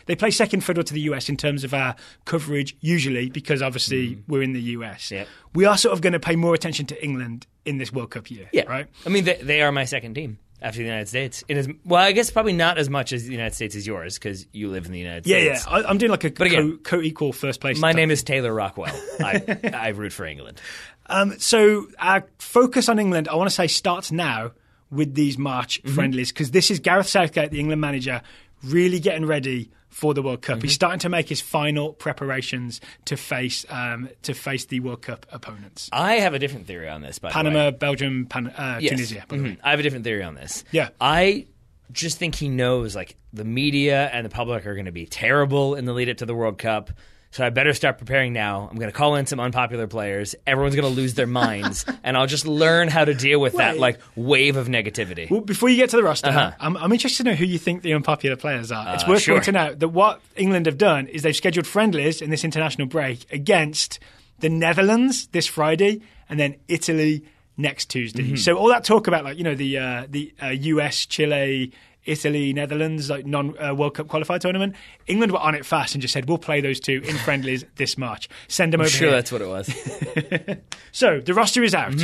A: they play second fiddle to the US in terms of our coverage, usually, because obviously we're in the US.
B: Yep.
A: We are sort of going to pay more attention to England in this World Cup year, right?
B: I mean, they are my second team after the United States. Well, I guess probably not as much as the United States is yours because you live in the United States.
A: Yeah. I'm doing like a co-equal first place.
B: My name is Taylor Rockwell. I root for England.
A: So our focus on England, I want to say, starts now with these March friendlies, because this is Gareth Southgate, the England manager, really getting ready for the World Cup. He's starting to make his final preparations to face the World Cup opponents.
B: I have a different theory on this, by the way.
A: Panama, Belgium, Tunisia. By the way.
B: I have a different theory on this.
A: Yeah.
B: I just think he knows like the media and the public are going to be terrible in the lead up to the World Cup. So I better start preparing now. I'm going to call in some unpopular players. Everyone's going to lose their minds. And I'll just learn how to deal with that like wave of negativity.
A: Well, before you get to the roster, I'm interested to know who you think the unpopular players are. It's worth pointing out that what England have done is they've scheduled friendlies in this international break against the Netherlands this Friday and then Italy next Tuesday. So all that talk about the US, Chile, Italy, Netherlands, like non-World Cup qualified tournament. England were on it fast and just said, we'll play those two in friendlies this March. Send them over here.
B: Sure, that's what it was.
A: So the roster is out.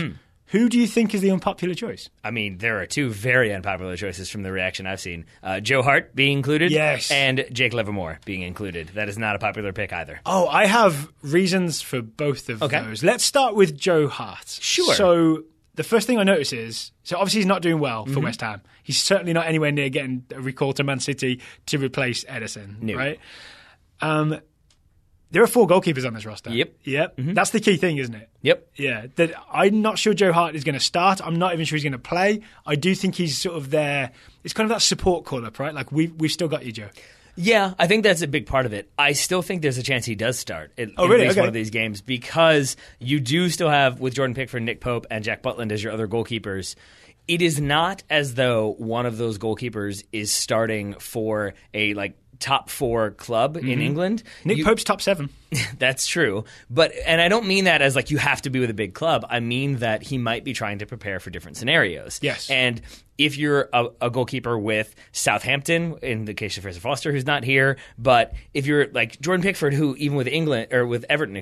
A: Who do you think is the unpopular choice?
B: I mean, there are two very unpopular choices from the reaction I've seen. Joe Hart being included, and Jake Livermore being included. That is not a popular pick either.
A: Oh, I have reasons for both of those. Let's start with Joe Hart.
B: Sure.
A: So the first thing I notice is, so obviously he's not doing well for West Ham. He's certainly not anywhere near getting a recall to Man City to replace Edison, right? There are 4 goalkeepers on this roster.
B: Yep.
A: Mm-hmm. That's the key thing, isn't it?
B: Yep.
A: Yeah. That I'm not sure Joe Hart is going to start. I'm not even sure he's going to play. I do think he's sort of there. It's kind of that support call-up, right? Like, we've still got you, Joe.
B: Yeah, I think that's a big part of it. I still think there's a chance he does start at
A: really?
B: least one of these games, because you do still have, with Jordan Pickford, Nick Pope, and Jack Butland as your other goalkeepers, it is not as though one of those goalkeepers is starting for a top 4 club in England.
A: Nick Pope's top 7.
B: That's true. And I don't mean that as you have to be with a big club. I mean that he might be trying to prepare for different scenarios.
A: Yes.
B: And if you're a goalkeeper with Southampton, in the case of Fraser Foster, who's not here, but if you're like Jordan Pickford, who even with Everton,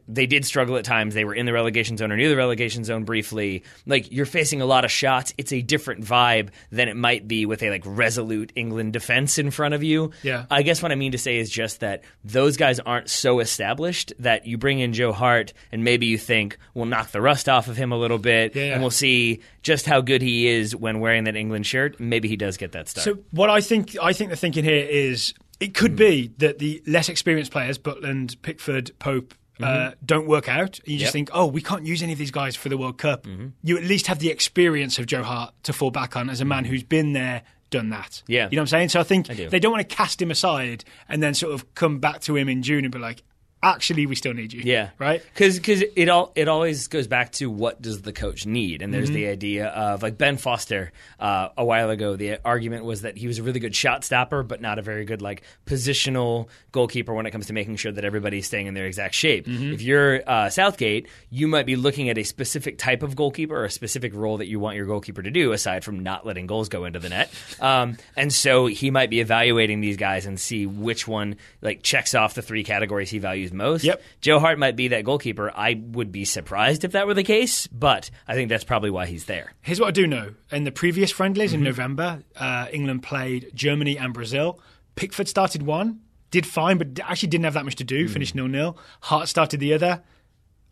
B: they did struggle at times. They were in the relegation zone or near the relegation zone briefly. You're facing a lot of shots. It's a different vibe than it might be with a resolute England defense in front of you.
A: Yeah.
B: I guess what I mean to say is just that those guys aren't so established that you bring in Joe Hart and maybe you think we'll knock the rust off of him a little bit and we'll see just how good he is when wearing that England shirt. Maybe he does get that start.
A: So what I think the thinking here is it could be that the less experienced players, Butland, Pickford, Pope, don't work out. You just think, we can't use any of these guys for the World Cup. You at least have the experience of Joe Hart to fall back on as a man who's been there, done that.
B: Yeah.
A: You know what I'm saying? So I think they don't want to cast him aside and then sort of come back to him in June and be like, actually, we still need you.
B: Yeah.
A: Right?
B: Because it always goes back to what does the coach need? And there's the idea of, Ben Foster, a while ago, the argument was that he was a really good shot stopper, but not a very good, positional goalkeeper when it comes to making sure that everybody's staying in their exact shape. If you're Southgate, you might be looking at a specific type of goalkeeper or a specific role that you want your goalkeeper to do, aside from not letting goals go into the net. And so he might be evaluating these guys and see which one, checks off the 3 categories he values most.
A: Yep.
B: Joe Hart might be that goalkeeper. I would be surprised if that were the case, but I think that's probably why he's there.
A: Here's what I do know. In the previous friendlies in November, England played Germany and Brazil. Pickford started one, did fine, but actually didn't have that much to do, finished 0-0. Hart started the other,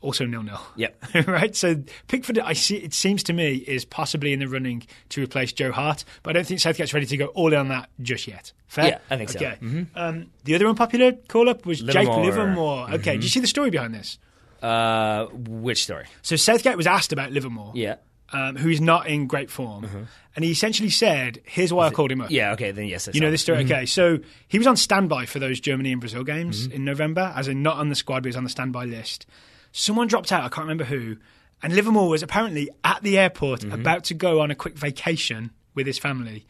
A: also 0-0.
B: Yep.
A: Right? So Pickford, it seems to me, is possibly in the running to replace Joe Hart, but I don't think Southgate's ready to go all in on that just yet. Fair?
B: Yeah, I think so.
A: Okay. The other unpopular call-up was Jake Livermore. Okay, did you see the story behind this?
B: Which story?
A: So Southgate was asked about Livermore.
B: Yeah.
A: Who is not in great form. And he essentially said, here's why I called him up.
B: Yeah, okay, then yes.
A: You know this story? Okay, so he was on standby for those Germany and Brazil games in November, as in not on the squad, but he was on the standby list. Someone dropped out, I can't remember who, and Livermore was apparently at the airport about to go on a quick vacation with his family.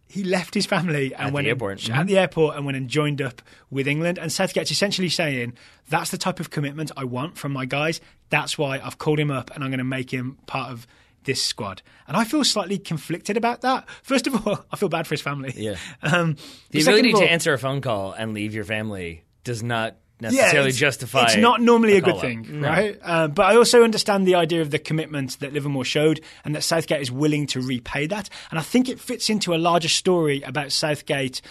A: He left his family and went at the airport and went and joined up with England. And Southgate's essentially saying, that's the type of commitment I want from my guys. That's why I've called him up and I'm going to make him part of this squad. And I feel slightly conflicted about that. First of all, I feel bad for his family.
B: Yeah. The ability to answer a phone call and leave your family does not necessarily justify.
A: It's not normally a good thing, right? But I also understand the idea of the commitment that Livermore showed and that Southgate is willing to repay that. And I think it fits into a larger story about Southgate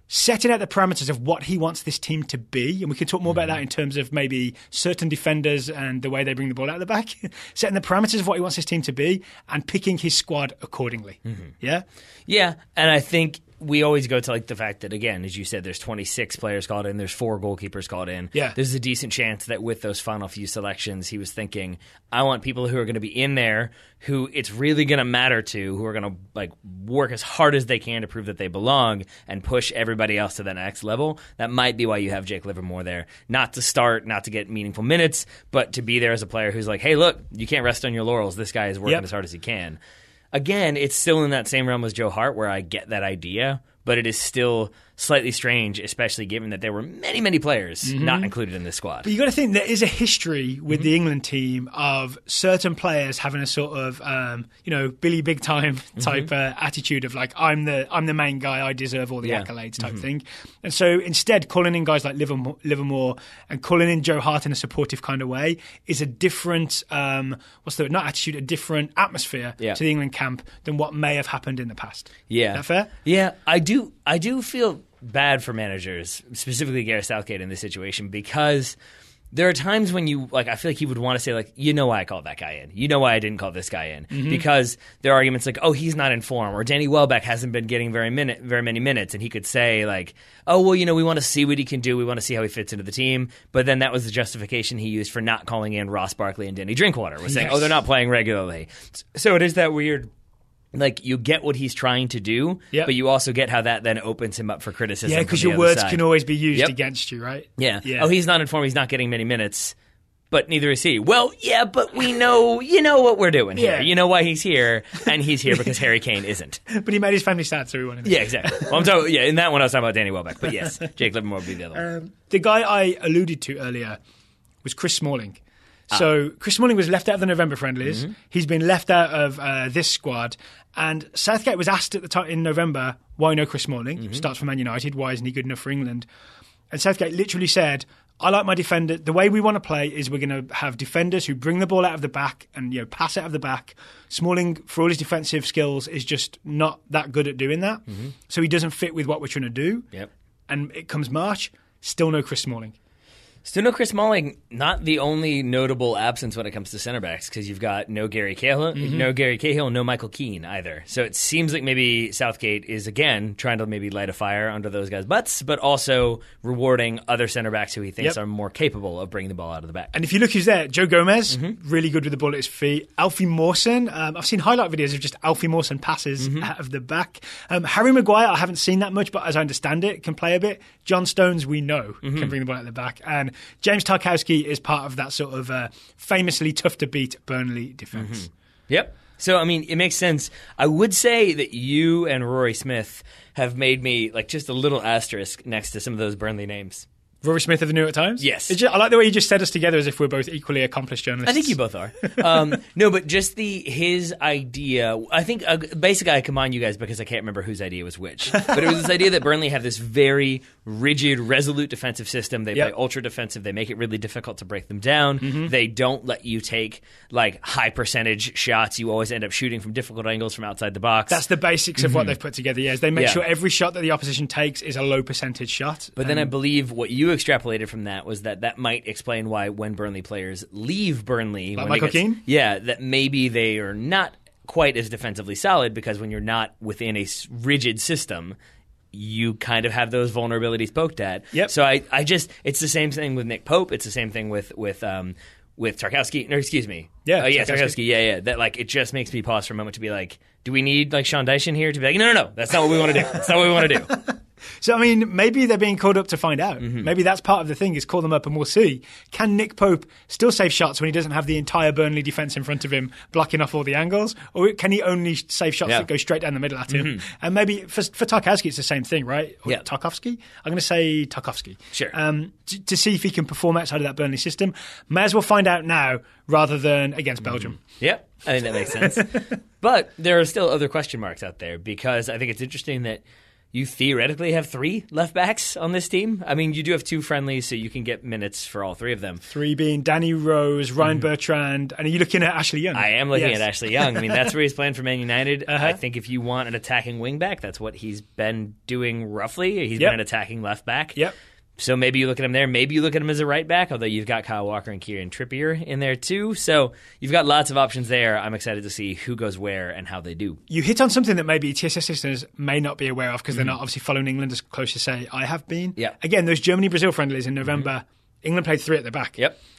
A: setting out the parameters of what he wants this team to be. And we can talk more about that in terms of maybe certain defenders and the way they bring the ball out of the back. Setting the parameters of what he wants his team to be and picking his squad accordingly. Yeah?
B: Yeah, and I think we always go to the fact that, again, as you said, there's 26 players called in, there's 4 goalkeepers called in.
A: Yeah.
B: There's a decent chance that with those final few selections, he was thinking, I want people who are going to be in there, who it's really going to matter to, who are going to work as hard as they can to prove that they belong and push everybody else to the next level. That might be why you have Jake Livermore there. Not to start, not to get meaningful minutes, but to be there as a player who's like, hey, look, you can't rest on your laurels. This guy is working as hard as he can. Again, it's still in that same realm as Joe Hart where I get that idea, but it is still slightly strange, especially given that there were many, many players not included in this squad.
A: But you got to think there is a history with the England team of certain players having a sort of, Billy Big Time type attitude of I'm the main guy, I deserve all the accolades type thing. And so instead, calling in guys like Livermore and calling in Joe Hart in a supportive kind of way is a different, not attitude, a different atmosphere to the England camp than what may have happened in the past.
B: Yeah.
A: Is that fair?
B: Yeah, I do feel bad for managers, specifically Gareth Southgate in this situation, because There are times when you, like, I feel like he would want to say, like, you know why I called that guy in. You know why I didn't call this guy in. Because there are arguments like, oh, he's not in form, or Danny Welbeck hasn't been getting very many minutes, and he could say, like, oh, well, we want to see what he can do. We want to see how he fits into the team. But then that was the justification he used for not calling in Ross Barkley and Danny Drinkwater, was saying, oh, they're not playing regularly. So it is that weird... Like, you get what he's trying to do, but you also get how that then opens him up for criticism.
A: Yeah, because your words can always be used against you, right?
B: Yeah. Oh, he's not in form. He's not getting many minutes, but neither is he. Well, yeah, but we know, what we're doing here. You know why he's here, and he's here because Harry Kane isn't.
A: But he made his family sad, so we wanted him.
B: Yeah, exactly. Well, in that one I was talking about Danny Welbeck, but yes, Jake Livermore would be the other one.
A: The guy I alluded to earlier was Chris Smalling. So Chris Smalling was left out of the November friendlies. He's been left out of this squad. And Southgate was asked at the time in November, why no Chris Smalling? Starts for Man United. Why isn't he good enough for England? And Southgate literally said, I like my defender. The way we want to play is we're going to have defenders who bring the ball out of the back and pass out of the back. Smalling, for all his defensive skills, is just not that good at doing that. So he doesn't fit with what we're trying to do. And it comes March, still no Chris Smalling.
B: Still no Chris Smalling, not the only notable absence when it comes to center backs, because you've got no Gary Cahill, no Michael Keane either. So it seems like maybe Southgate is, again, trying to maybe light a fire under those guys' butts, but also rewarding other center backs who he thinks are more capable of bringing the ball out of the back.
A: And if you look who's there, Joe Gomez, really good with the ball at his feet. Alfie Mawson, I've seen highlight videos of just Alfie Mawson passes out of the back. Harry Maguire, I haven't seen that much, but as I understand it, can play a bit. John Stones, we know, can bring the ball out of the back. And James Tarkowski is part of that sort of famously tough-to-beat Burnley defence.
B: Yep. So, I mean, it makes sense. I would say that you and Rory Smith have made me, like, just a little asterisk next to some of those Burnley names.
A: Rory Smith of the New York Times?
B: Yes.
A: I like the way you just said us together as if we're both equally accomplished journalists.
B: I think you both are. No, but just his idea, I think basically I combine you guys because I can't remember whose idea was which. But it was this idea that Burnley have this very rigid, resolute defensive system. They play ultra defensive. They make it really difficult to break them down. They don't let you take like high percentage shots. You always end up shooting from difficult angles from outside the box.
A: That's the basics of what they've put together. Yes, they make sure every shot that the opposition takes is a low percentage shot.
B: But then I believe what you extrapolated from that was that might explain why when Burnley players leave Burnley,
A: like Michael Keane,
B: that maybe they are not quite as defensively solid because when you're not within a rigid system, you kind of have those vulnerabilities poked at. So I just it's the same thing with Nick Pope. It's the same thing with Tarkowski. No, excuse me. Tarkowski. Yeah. That like it just makes me pause for a moment to be like, do we need like Sean Dyson here to be like, no, that's not what we want to do. That's not what we want to do.
A: So, I mean, maybe they're being called up to find out. Maybe that's part of the thing, is call them up and we'll see. Can Nick Pope still save shots when he doesn't have the entire Burnley defence in front of him blocking off all the angles? Or can he only save shots that go straight down the middle at him? And maybe for Tarkowski, it's the same thing, right? Or Tarkowski? I'm going to say Tarkowski.
B: Sure.
A: To see if he can perform outside of that Burnley system. May as well find out now rather than against Belgium.
B: Yep, I think that makes sense. But there are still other question marks out there because I think it's interesting that you theoretically have 3 left backs on this team. I mean, you do have 2 friendlies, so you can get minutes for all 3 of them.
A: 3 being Danny Rose, Ryan Bertrand, and are you looking at Ashley Young?
B: I am looking at Ashley Young. I mean, that's where he's playing for Man United. I think if you want an attacking wing back, that's what he's been doing roughly. He's been an attacking left back. So maybe you look at him there. Maybe you look at him as a right back, although you've got Kyle Walker and Kieran Trippier in there too. So you've got lots of options there. I'm excited to see who goes where and how they do.
A: You hit on something that maybe TSS listeners may not be aware of because they're not obviously following England as close as, say, I have been. Again, those Germany-Brazil friendlies in November, England played 3 at the back.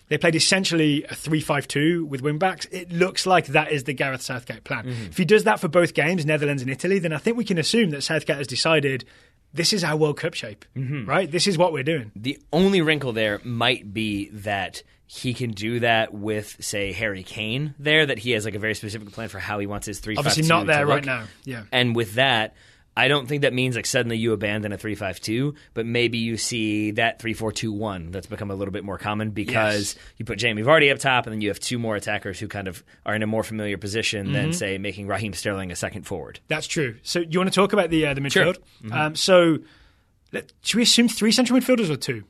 A: They played essentially a 3-5-2 with wing-backs. It looks like that is the Gareth Southgate plan. If he does that for both games, Netherlands and Italy, then I think we can assume that Southgate has decided this is our World Cup shape, right? This is what we're doing.
B: The only wrinkle there might be that he can do that with, say, Harry Kane there, that he has like a very specific plan for how he wants his 3-5-2
A: obviously not there right now.
B: And with that, I don't think that means like suddenly you abandon a 3-5-2, but maybe you see that 3-4-2-1 that's become a little bit more common because you put Jamie Vardy up top and then you have 2 more attackers who kind of are in a more familiar position than, say, making Raheem Sterling a second forward.
A: That's true. So you want to talk about the midfield?
B: Sure.
A: So should we assume 3 central midfielders or 2?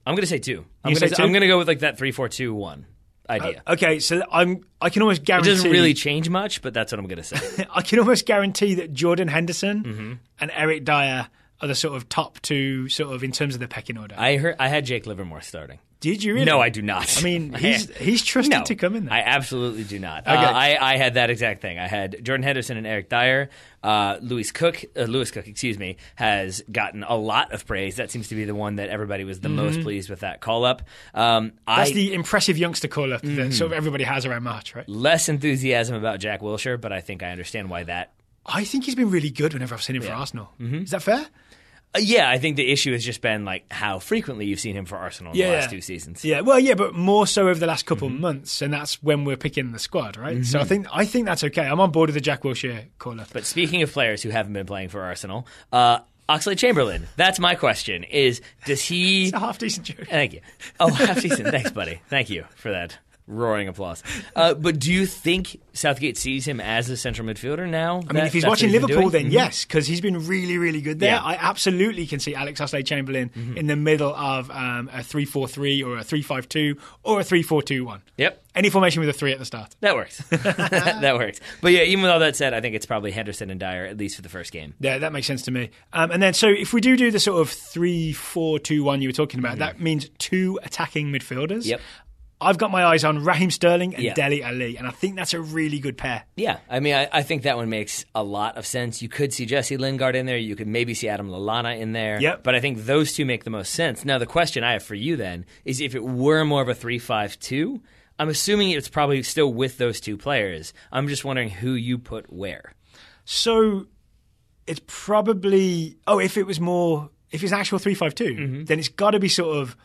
B: I'm going to say 2. I'm going to go with like that 3-4-2-1. Idea.
A: Okay, so I can almost guarantee...
B: It doesn't really change much, but that's what I'm going to say.
A: I can almost guarantee that Jordan Henderson and Eric Dyer are the sort of top two sort of in terms of the pecking order?
B: I had Jake Livermore starting.
A: Did you really?
B: No, I do not.
A: I mean, he's trusted to come in there.
B: I absolutely do not.
A: Okay.
B: I had that exact thing. I had Jordan Henderson and Eric Dyer. Lewis Cook, has gotten a lot of praise. That seems to be the one that everybody was the most pleased with that call-up.
A: That's the impressive youngster call-up that sort of everybody has around March, right?
B: Less enthusiasm about Jack Wilshere, but I think I understand why that.
A: I think he's been really good whenever I've seen him for Arsenal. Is that fair?
B: Yeah, I think the issue has just been like how frequently you've seen him for Arsenal in the last 2 seasons.
A: Yeah, well, yeah, but more so over the last couple of months, and that's when we're picking the squad, right? So I think that's okay. I'm on board with the Jack Wilshere caller.
B: But speaking of players who haven't been playing for Arsenal, Oxlade-Chamberlain. That's my question. Does he?
A: It's a half decent joke.
B: Thank you. Oh, half decent. Thanks, buddy. Thank you for that. Roaring applause. But do you think Southgate sees him as a central midfielder now?
A: I mean, if he's watching Liverpool, then yes, because he's been really, really good there. Yeah. I absolutely can see Alex Oxlade-Chamberlain in the middle of a 3-4-3 or a 3-5-2 or a 3-4-2-1.
B: Yep.
A: Any formation with a 3 at the start.
B: That works. That works. But yeah, even with all that said, I think it's probably Henderson and Dyer, at least for the first game.
A: Yeah, that makes sense to me. And then, so if we do the sort of 3-4-2-1 you were talking about, that means 2 attacking midfielders.
B: Yep.
A: I've got my eyes on Raheem Sterling and Dele Alli, and I think that's a really good pair.
B: Yeah, I mean, I think that one makes a lot of sense. You could see Jesse Lingard in there. You could maybe see Adam Lallana in there.
A: Yep.
B: But I think those two make the most sense. Now, the question I have for you then is if it were more of a 3-5-2, I'm assuming it's probably still with those 2 players. I'm just wondering who you put where.
A: So it's probably... if it's an actual 3-5-2, then it's got to be sort of...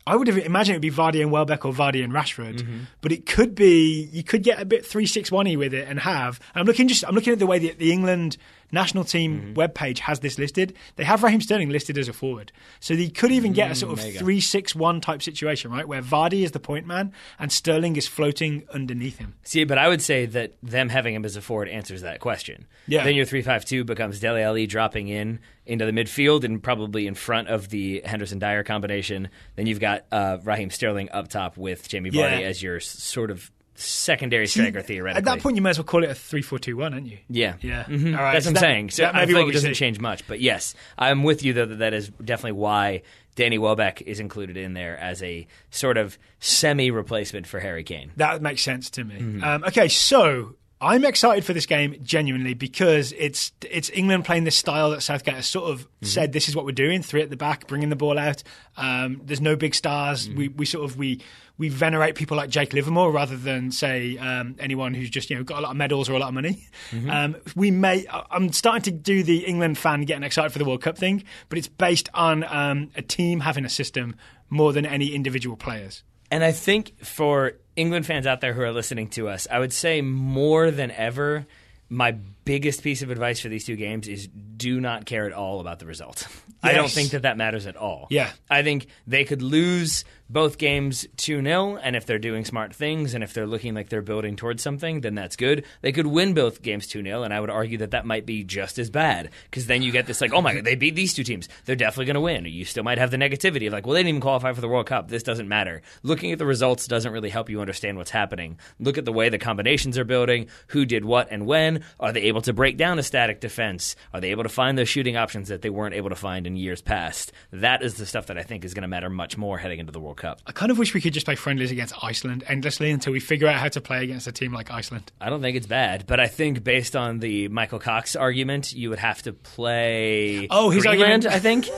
A: I would have imagined it would be Vardy and Welbeck or Vardy and Rashford, but it could be you could get a bit 3-6-1-y with it and have. And I'm looking at the way that the England national team webpage has this listed. They have Raheem Sterling listed as a forward, so they could even get a sort of 3-6-1 type situation, right, where Vardy is the point man and Sterling is floating underneath him.
B: See, but I would say that them having him as a forward answers that question.
A: Yeah.
B: Then your 3-5-2 becomes Dele Alli dropping into the midfield and probably in front of the Henderson-Dyer combination. Then you've got Raheem Sterling up top with Jamie Vardy as your sort of secondary striker, theoretically.
A: At that point, you might as well call it a 3-4-2-1, aren't you?
B: Yeah.
A: Yeah.
B: All right. That's what I'm saying. So I feel like it doesn't change much. But yes, I'm with you, though, that is definitely why Danny Welbeck is included in there as a sort of semi-replacement for Harry Kane.
A: That makes sense to me. Okay, so... I'm excited for this game, genuinely, because it's England playing this style that Southgate has sort of said, this is what we're doing, 3 at the back, bringing the ball out. There's no big stars. We venerate people like Jake Livermore rather than, say, anyone who's just got a lot of medals or a lot of money. I'm starting to do the England fan getting excited for the World Cup thing, but it's based on a team having a system more than any individual players.
B: And I think for England fans out there who are listening to us, I would say more than ever, my biggest piece of advice for these 2 games is do not care at all about the result. Yes. I don't think that matters at all.
A: Yeah.
B: I think they could lose both games 2-0, and if they're doing smart things and if they're looking like they're building towards something, then that's good. They could win both games 2-0, and I would argue that might be just as bad, because then you get this like, oh my God, they beat these 2 teams. They're definitely going to win. You still might have the negativity of like, well, they didn't even qualify for the World Cup. This doesn't matter. Looking at the results doesn't really help you understand what's happening. Look at the way the combinations are building, who did what and when. Are they able to break down a static defense? Are they able to find those shooting options that they weren't able to find in years past? That is the stuff that I think is going to matter much more heading into the World Cup.
A: I kind of wish we could just play friendlies against Iceland endlessly until we figure out how to play against a team like Iceland.
B: I don't think it's bad, but I think based on the Michael Cox argument, you would have to play Greenland, I think.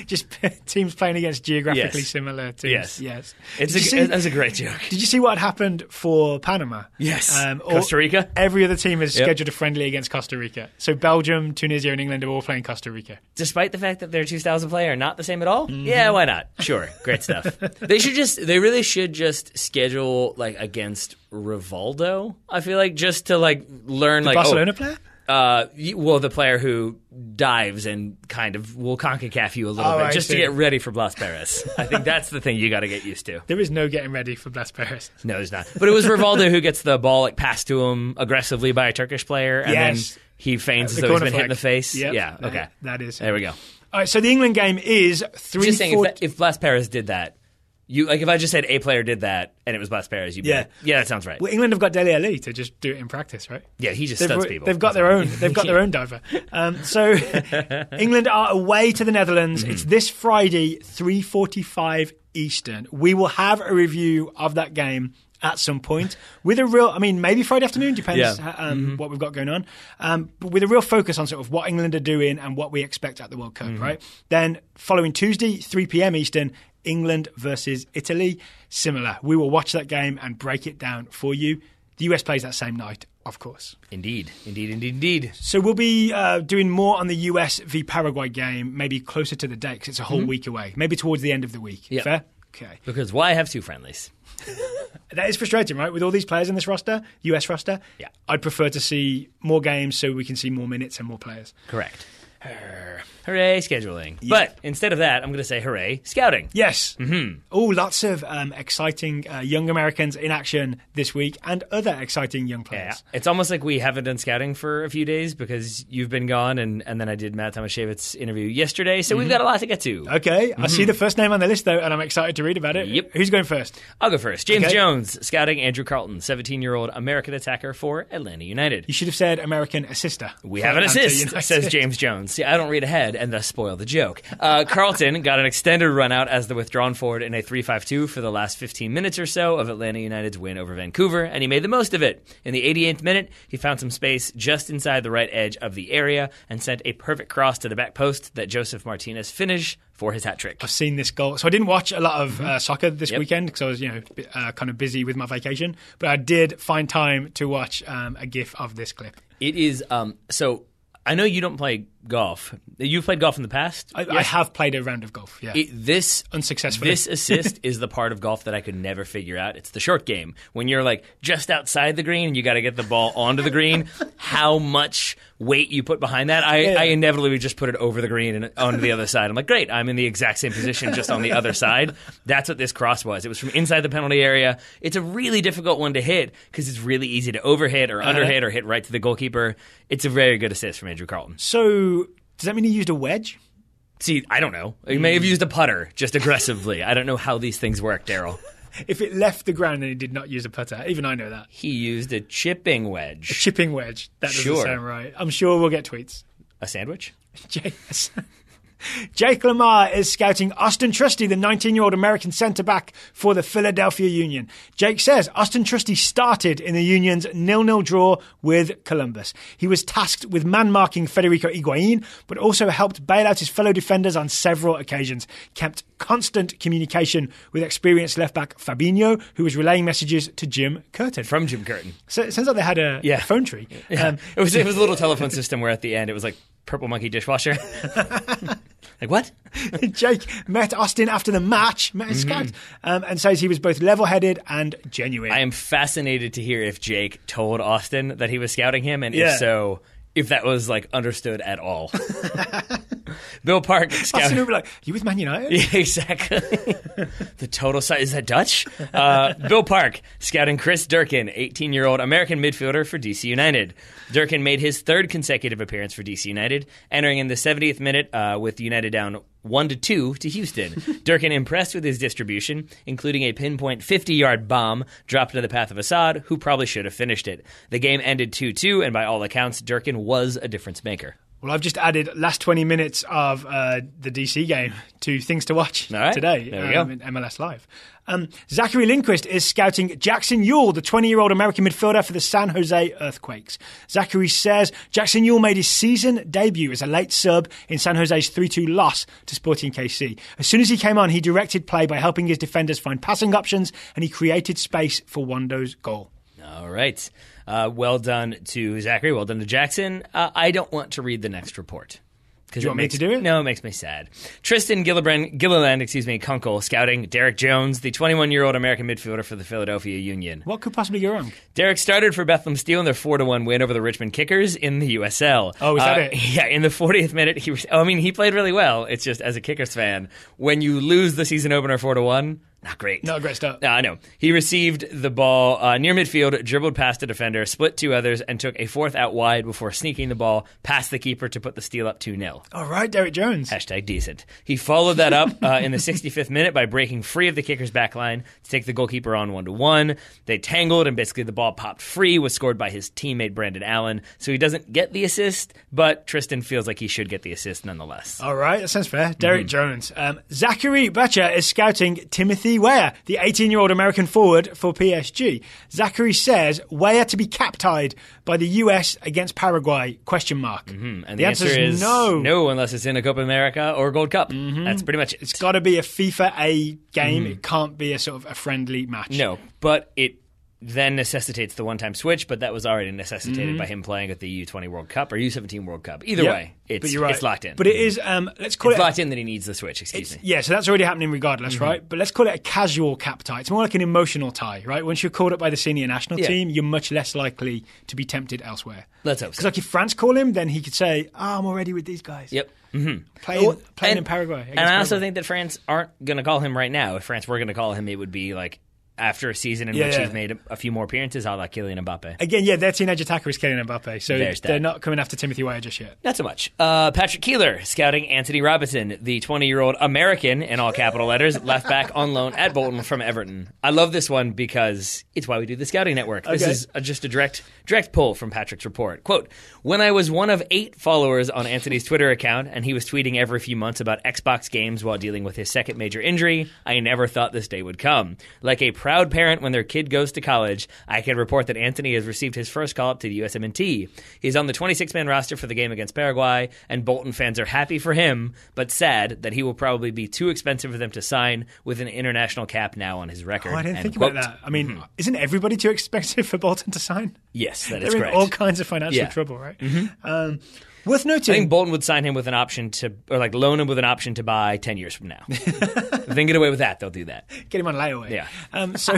A: Just teams playing against geographically similar teams.
B: Yes. That's a great joke.
A: Did you see what happened for Panama?
B: Yes. Costa Rica?
A: Every other team has scheduled a friendly against Costa Rica. So Belgium, Tunisia, and England are all playing Costa Rica.
B: Despite the fact that their 2 styles of play are not the same at all? Yeah, why not? Sure. Great stuff. They really should just schedule like against Rivaldo, I feel like, just to like learn
A: the Barcelona player?
B: Well, the player who dives and kind of will CONCACAF you a little bit just to get ready for Blas Perez. I think that's the thing you got to get used to.
A: There is no getting ready for Blas Perez.
B: No, there's not. But it was Rivaldo who gets the ball like passed to him aggressively by a Turkish player, and then he feigns as though he's been hit in the face.
A: Yep.
B: Yeah, okay.
A: That is.
B: There we go.
A: All right, so the England game is 3-4.
B: Just saying, if Blas Perez did that, If I just said a player did that and it was Blas Perez, you'd be like, yeah, that sounds right.
A: Well, England have got Dele Alli to just do it in practice, right?
B: Yeah, he just studs people.
A: They've got their own. They've got their own diver. So England are away to the Netherlands. It's this Friday, 3:45 Eastern. We will have a review of that game at some point with a real, maybe Friday afternoon, depends what we've got going on, but with a real focus on sort of what England are doing and what we expect at the World Cup, right? Then following Tuesday, 3 p.m. Eastern, England versus Italy. Similar. We will watch that game and break it down for you. The US plays that same night, of course.
B: Indeed.
A: So we'll be doing more on the US v Paraguay game, maybe closer to the date, because it's a whole week away. Maybe towards the end of the week.
B: Yep.
A: Fair? Okay.
B: Because why have 2 friendlies?
A: That is frustrating, right? With all these players in this roster, US roster, I'd prefer to see more games so we can see more minutes and more players.
B: Correct. Hooray, scheduling. Yeah. But instead of that, I'm going to say hooray, scouting.
A: Yes. Oh, lots of exciting young Americans in action this week and other exciting young players.
B: Yeah. It's almost like we haven't done scouting for a few days because you've been gone and then I did Matt Tomashevitz's interview yesterday, so we've got a lot to get to.
A: Okay. I see the first name on the list, though, and I'm excited to read about it.
B: Yep.
A: Who's going first?
B: I'll go first. James Jones, scouting Andrew Carlton, 17-year-old American attacker for Atlanta United.
A: You should have said American assister.
B: We have an assist, says James Jones. See, I don't read ahead and thus spoil the joke. Carlton got an extended run out as the withdrawn forward in a 3-5-2 for the last 15 minutes or so of Atlanta United's win over Vancouver, and he made the most of it. In the 88th minute, he found some space just inside the right edge of the area and sent a perfect cross to the back post that Joseph Martinez finished for his hat trick.
A: I've seen this goal. So I didn't watch a lot of soccer this weekend because I was, kind of busy with my vacation, but I did find time to watch a GIF of this clip.
B: It is so. I know you don't play golf. You've played golf in the past?
A: I have played a round of golf, yeah. Unsuccessfully.
B: This assist is the part of golf that I could never figure out. It's the short game. When you're like just outside the green and you got to get the ball onto the green, how much weight you put behind that. I inevitably just put it over the green and onto the other side. I'm like, great, I'm in the exact same position just on the other side. That's what this cross was. It was from inside the penalty area. It's a really difficult one to hit because it's really easy to overhit or underhit or hit right to the goalkeeper. It's a very good assist from Andrew Carlton.
A: So does that mean he used a wedge?
B: See, I don't know. He may have used a putter just aggressively. I don't know how these things work, Daryl.
A: If it left the ground and he did not use a putter, even I know that.
B: He used a chipping wedge.
A: A chipping wedge. That doesn't sound right. I'm sure we'll get tweets.
B: A sandwich?
A: Jake Lamar is scouting Austin Trusty, the 19-year-old American centre-back for the Philadelphia Union. Jake says Austin Trusty started in the Union's 0-0 draw with Columbus. He was tasked with man-marking Federico Higuain, but also helped bail out his fellow defenders on several occasions. Kept constant communication with experienced left-back Fabinho, who was relaying messages to Jim Curtin.
B: From Jim Curtin.
A: So it sounds like they had a phone tree.
B: Yeah. It was a little telephone system where at the end it was like Purple Monkey dishwasher. Like, what?
A: Jake met Austin after the match, met his scout, and says he was both level-headed and genuine.
B: I am fascinated to hear if Jake told Austin that he was scouting him, and if so, if that was like understood at all. Bill Park scouting.
A: Austin would be like, you with Man United?
B: Yeah, exactly. The total size. Is that Dutch? Bill Park scouting Chris Durkin, 18-year-old American midfielder for DC United. Durkin made his third consecutive appearance for DC United, entering in the 70th minute with United down 1-2 to Houston. Durkin impressed with his distribution, including a pinpoint 50-yard bomb dropped into the path of Assad, who probably should have finished it. The game ended 2-2, and by all accounts, Durkin was a difference maker.
A: Well, I've just added last 20 minutes of the DC game to things to watch today in MLS Live. Zachary Lindquist is scouting Jackson Ewell, the 20-year-old American midfielder for the San Jose Earthquakes. Zachary says Jackson Ewell made his season debut as a late sub in San Jose's 3-2 loss to Sporting KC. As soon as he came on, he directed play by helping his defenders find passing options, and he created space for Wando's goal.
B: All right. Well done to Zachary. Well done to Jackson. I don't want to read the next report.
A: Do you want me to do it?
B: No, it makes me sad. Tristan Gilliland, Kunkel, scouting Derek Jones, the 21-year-old American midfielder for the Philadelphia Union.
A: What could possibly go wrong?
B: Derek started for Bethlehem Steel in their 4-1 win over the Richmond Kickers in the USL.
A: Oh, is that it?
B: Yeah, in the 40th minute, he played really well. It's just, as a Kickers fan, when you lose the season opener 4-1, Not great.
A: Not a great start.
B: No. He received the ball near midfield, dribbled past a defender, split 2 others, and took a 4th out wide before sneaking the ball past the keeper to put the steal up 2-0.
A: All right, Derek Jones.
B: Hashtag decent. He followed that up in the 65th minute by breaking free of the kicker's back line to take the goalkeeper on 1-1. They tangled, and basically the ball popped free, was scored by his teammate Brandon Allen. So he doesn't get the assist, but Tristan feels like he should get the assist nonetheless.
A: All right, that sounds fair. Derek Jones. Zachary Butcher is scouting Timothy Weah, the 18-year-old American forward for PSG. Zachary says Weah to be cap-tied by the US against Paraguay, ?
B: And the answer is no. No, unless it's in a Copa America or a Gold Cup. That's pretty much it.
A: It's got to be a FIFA A game. It can't be a sort of a friendly match.
B: No, but it then necessitates the one-time switch, but that was already necessitated by him playing at the U20 World Cup or U17 World Cup. Either way, it's locked in.
A: But it is, let's call it...
B: It's locked in that he needs the switch, excuse me.
A: Yeah, so that's already happening regardless, right? But let's call it a casual cap tie. It's more like an emotional tie, right? Once you're called up by the senior national team, you're much less likely to be tempted elsewhere.
B: Let's hope so.
A: Because like if France call him, then he could say, I'm already with these guys.
B: Yep.
A: Playing in Paraguay.
B: And I also think that France aren't going to call him right now. If France were going to call him, it would be like after a season in which he's made a few more appearances, a la Kylian Mbappe.
A: Again, their teenage attacker is Kylian Mbappe, so they're not coming after Timothy Weah just yet.
B: Not so much. Patrick Keeler scouting Anthony Robinson, the 20-year-old American, in all capital letters, left back on loan at Bolton from Everton. I love this one because it's why we do the Scouting Network. This is just a direct pull from Patrick's report. Quote, when I was one of 8 followers on Anthony's Twitter account and he was tweeting every few months about Xbox games while dealing with his second major injury, I never thought this day would come. Like a proud parent when their kid goes to college, I can report that Anthony has received his first call-up to the USMNT. He's on the 26-man roster for the game against Paraguay, and Bolton fans are happy for him, but sad that he will probably be too expensive for them to sign with an international cap now on his record.
A: Oh, I didn't think about that. I mean, isn't everybody too expensive for Bolton to sign?
B: Yes, that is
A: correct.
B: correct.
A: They're in all kinds of financial trouble, right? Worth noting.
B: I think Bolton would sign him with an option to, or like loan him with an option to buy 10 years from now. If they can get away with that, they'll do that.
A: Get him on layaway.
B: Yeah.
A: So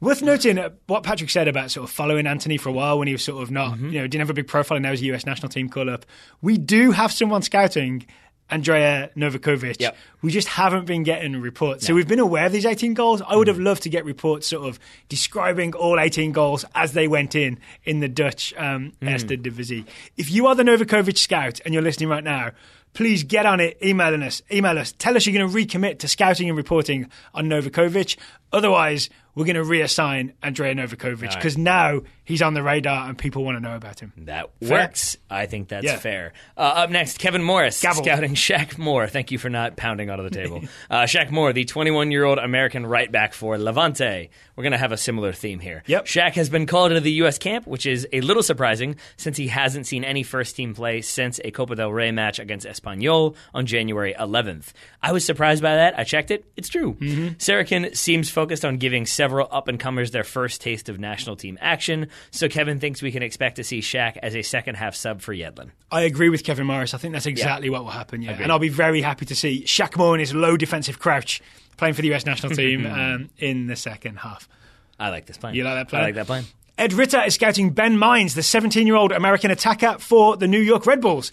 A: worth noting what Patrick said about sort of following Anthony for a while when he was sort of not, didn't have a big profile and now he's a US national team call-up. We do have someone scouting Andrea Novakovic.
B: Yep.
A: We just haven't been getting reports. So we've been aware of these 18 goals. I would have loved to get reports sort of describing all 18 goals as they went in the Dutch Eerste Divisie. If you are the Novakovic scout and you're listening right now, please get on it, email us. Tell us you're going to recommit to scouting and reporting on Novakovic. Otherwise, we're going to reassign Andrea Novakovic because now he's on the radar and people want to know about him.
B: That works. I think that's fair. Up next, Kevin Morris scouting Shaq Moore. Thank you for not pounding onto the table. Shaq Moore, the 21-year-old American right back for Levante. We're going to have a similar theme here.
A: Yep.
B: Shaq has been called into the U.S. camp, which is a little surprising since he hasn't seen any first-team play since a Copa del Rey match against Espanyol on January 11th. I was surprised by that. I checked it. It's true. Sarachan seems focused on giving several up-and-comers their first taste of national team action, so Kevin thinks we can expect to see Shaq as a second-half sub for Yedlin.
A: I agree with Kevin Morris. I think that's exactly what will happen, and I'll be very happy to see Shaq Moore in his low defensive crouch playing for the US national team in the second half.
B: I like this plan.
A: You like that plan?
B: I like that plan.
A: Ed Ritter is scouting Ben Mines, the 17-year-old American attacker for the New York Red Bulls.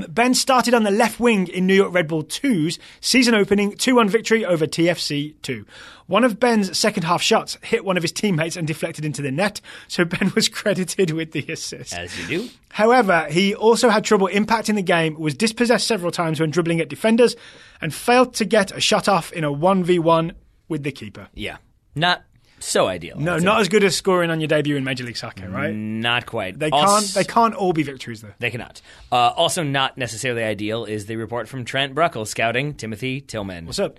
A: Ben started on the left wing in New York Red Bull 2's season-opening 2-1 victory over TFC 2. One of Ben's second-half shots hit one of his teammates and deflected into the net, so Ben was credited with the assist.
B: As you do.
A: However, he also had trouble impacting the game, was dispossessed several times when dribbling at defenders, and failed to get a shot off in a 1v1 with the keeper.
B: Yeah. Not so ideal.
A: No, not as good as scoring on your debut in Major League Soccer, right?
B: Not quite.
A: They can't all be victories, though.
B: They cannot. Also not necessarily ideal is the report from Trent Bruckle scouting Timothy Tillman.
A: What's up?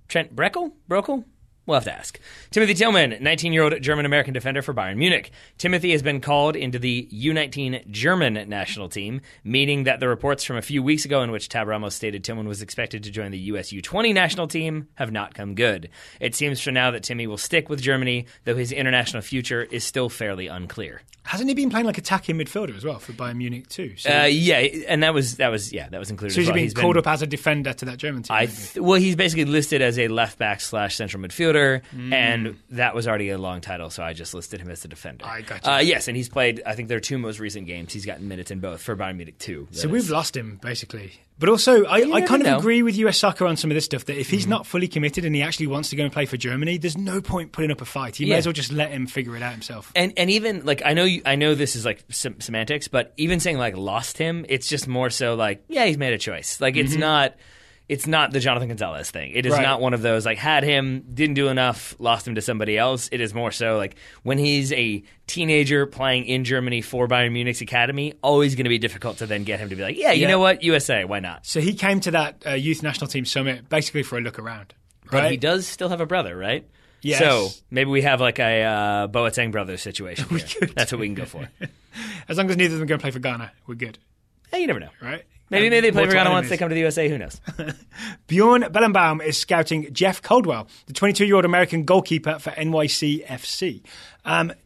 B: Trent Bruckle? We'll have to ask. Timothy Tillman, 19-year-old German-American defender for Bayern Munich. Timothy has been called into the U19 German national team, meaning that the reports from a few weeks ago in which Tab Ramos stated Tillman was expected to join the US U20 national team have not come good. It seems for now that Timmy will stick with Germany, though his international future is still fairly unclear.
A: Hasn't he been playing like attacking midfielder as well for Bayern Munich too? So
B: and that was included.
A: So
B: he's
A: been called up as a defender to that German team.
B: Well, he's basically listed as a left back / central midfielder. midfielder, and that was already a long title, so I just listed him as a defender.
A: I got you.
B: Yes, and he's played, I think, their 2 most recent games. He's gotten minutes in both, for Bayern Munich too.
A: So we've lost him, basically. But also, I kind of agree with US Soccer on some of this stuff, that if he's not fully committed and he actually wants to go and play for Germany, there's no point putting up a fight. You may as well just let him figure it out himself.
B: And even, like, I know this is, like, semantics, but even saying, like, lost him, it's just more so, like, yeah, he's made a choice. Like, it's not the Jonathan Gonzalez thing. It is not one of those, like, had him, didn't do enough, lost him to somebody else. It is more so, like, when he's a teenager playing in Germany for Bayern Munich's academy, always going to be difficult to then get him to be like, you know what, USA, why not?
A: So he came to that youth national team summit basically for a look around. Right?
B: But he does still have a brother, right?
A: Yes.
B: So maybe we have like a Boateng brothers situation here. That's what we can go for.
A: As long as neither of them go and play for Ghana, we're good.
B: Hey, you never know.
A: Right?
B: Maybe they play for Ghana once they come to the USA. Who knows?
A: Bjorn Bellenbaum is scouting Jeff Caldwell, the 22-year-old American goalkeeper for NYCFC.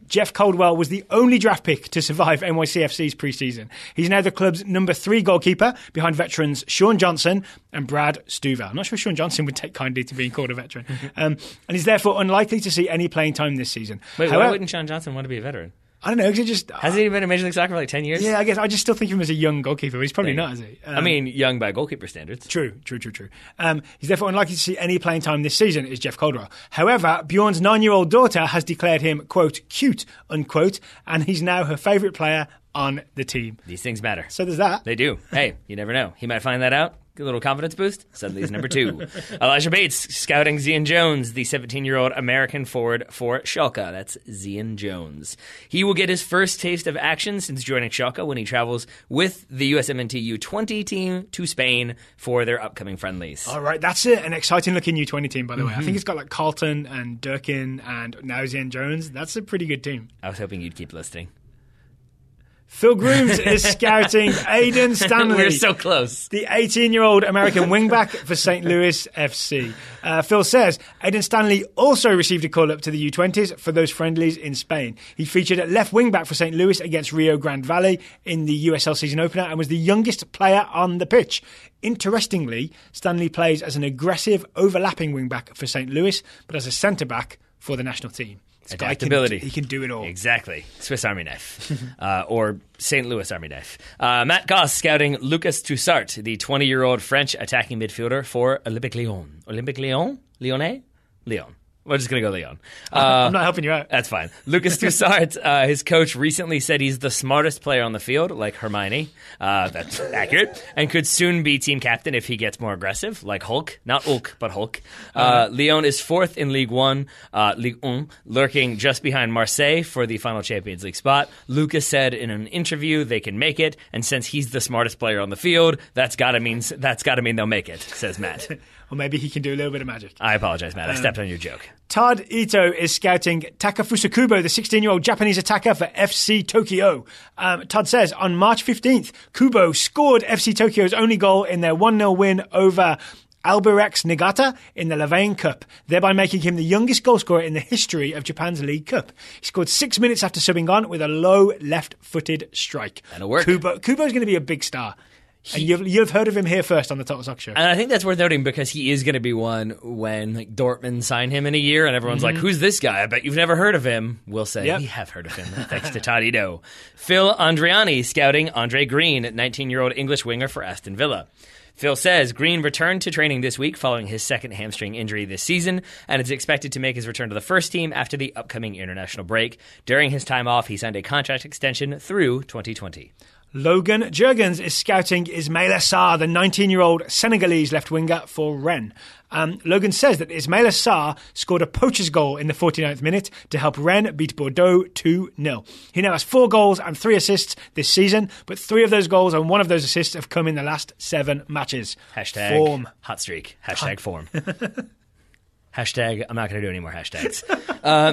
A: Jeff Caldwell was the only draft pick to survive NYCFC's preseason. He's now the club's number 3 goalkeeper, behind veterans Sean Johnson and Brad Stuver. I'm not sure Sean Johnson would take kindly to being called a veteran. And he's therefore unlikely to see any playing time this season.
B: Wait, why wouldn't Sean Johnson want to be a veteran?
A: I don't know, because it just...
B: Hasn't he been in Major League Soccer for like 10 years?
A: Yeah, I guess I just still think of him as a young goalkeeper, but he's probably not, is he?
B: I mean, young by goalkeeper standards.
A: True. He's therefore unlikely to see any playing time this season, is Jeff Caldwell. However, Bjorn's 9-year-old daughter has declared him, quote, cute, unquote, and he's now her favourite player on the team.
B: These things matter.
A: So there's that.
B: They do. Hey, you never know. He might find that out. Get a little confidence boost. Suddenly he's number 2. Elijah Bates scouting Zian Jones, the 17-year-old American forward for Schalke. That's Zian Jones. He will get his first taste of action since joining Schalke when he travels with the USMNT U20 team to Spain for their upcoming friendlies.
A: All right, that's it. An exciting-looking U20 team, by the way. I think it's got like Carlton and Durkin and now Zian Jones. That's a pretty good team.
B: I was hoping you'd keep listing.
A: Phil Grooms is scouting Aidan Stanley.
B: We're so close.
A: The 18-year-old American wingback for St. Louis FC. Phil says Aidan Stanley also received a call-up to the U20s for those friendlies in Spain. He featured at left wingback for St. Louis against Rio Grande Valley in the USL season opener and was the youngest player on the pitch. Interestingly, Stanley plays as an aggressive overlapping wingback for St. Louis, but as a centre-back for the national team.
B: Adaptability.
A: He can do it all.
B: Exactly. Swiss Army knife. Or St. Louis Army knife. Matt Goss scouting Lucas Toussaint, the 20-year-old French attacking midfielder for Olympique Lyon. Olympique Lyon? Lyonnais? Lyon. We're just going to go Lyon.
A: I'm not helping you out.
B: That's fine. Lucas Toussaint, his coach recently said he's the smartest player on the field, like Hermione. That's accurate. And could soon be team captain if he gets more aggressive, like Hulk. Not Hulk, but Hulk. Lyon is 4th in Ligue 1, lurking just behind Marseille for the final Champions League spot. Lucas said in an interview they can make it, and since he's the smartest player on the field, that's got to mean they'll make it, says Matt.
A: Or maybe he can do a little bit of magic.
B: I apologize, Matt. I stepped on your joke.
A: Todd Ito is scouting Takafusa Kubo, the 16-year-old Japanese attacker for FC Tokyo. Todd says, on March 15th, Kubo scored FC Tokyo's only goal in their 1-0 win over Albirex Niigata in the Lavane Cup, thereby making him the youngest goalscorer in the history of Japan's League Cup. He scored 6 minutes after subbing on with a low left-footed strike.
B: That'll work.
A: Kubo's going to be a big star. And you've heard of him here first on the Total Soccer Show.
B: And I think that's worth noting because he is going to be one when like, Dortmund sign him in a year and everyone's like, who's this guy? I bet you've never heard of him. We'll say, we have heard of him, thanks to Todd Ito. Phil Andriani scouting Andre Green, 19-year-old English winger for Aston Villa. Phil says Green returned to training this week following his second hamstring injury this season and is expected to make his return to the first team after the upcoming international break. During his time off, he signed a contract extension through 2020.
A: Logan Jurgens is scouting Ismaila Sarr, the 19-year-old Senegalese left winger for Rennes. Logan says that Ismaila Sarr scored a poacher's goal in the 49th minute to help Rennes beat Bordeaux 2-0. He now has 4 goals and 3 assists this season, but 3 of those goals and 1 of those assists have come in the last 7 matches.
B: Hashtag
A: form.
B: Hot streak. Hashtag form. Hashtag, I'm not going to do any more hashtags.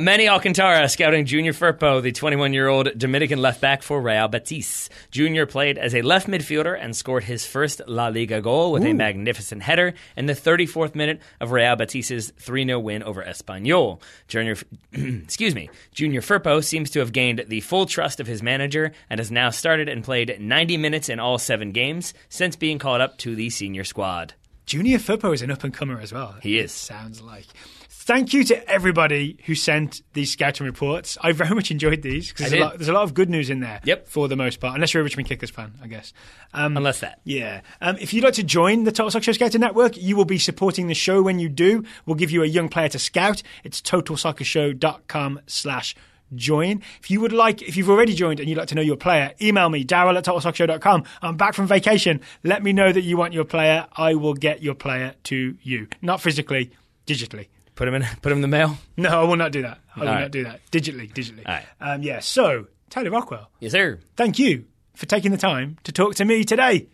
B: Manny Alcantara scouting Junior Firpo, the 21-year-old Dominican left back for Real Betis. Junior played as a left midfielder and scored his first La Liga goal with a magnificent header in the 34th minute of Real Betis' 3-0 win over Espanyol. Junior Firpo seems to have gained the full trust of his manager and has now started and played 90 minutes in all 7 games since being called up to the senior squad.
A: Junior Football is an up-and-comer as well.
B: He is.
A: Sounds like. Thank you to everybody who sent these scouting reports. I very much enjoyed these because there's a lot of good news in there for the most part, unless you're a Richmond Kickers fan, I guess.
B: Unless that.
A: Yeah. If you'd like to join the Total Soccer Show Scouting Network, you will be supporting the show when you do. We'll give you a young player to scout. It's totalsoccershow.com/join. If you've already joined and you'd like to know your player, email me, Daryl at totalsoccershow.com. I'm back from vacation. Let me know that you want your player. I will get your player to you. Not physically, digitally.
B: Put him in the mail?
A: No, I will not do that. I will not do that. Digitally.
B: All right.
A: So, Taylor Rockwell.
B: Yes, sir.
A: Thank you for taking the time to talk to me today.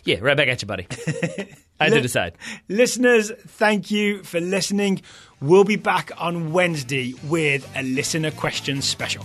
B: Yeah, right back at you, buddy. I had to decide.
A: Listeners, thank you for listening. We'll be back on Wednesday with a listener questions special.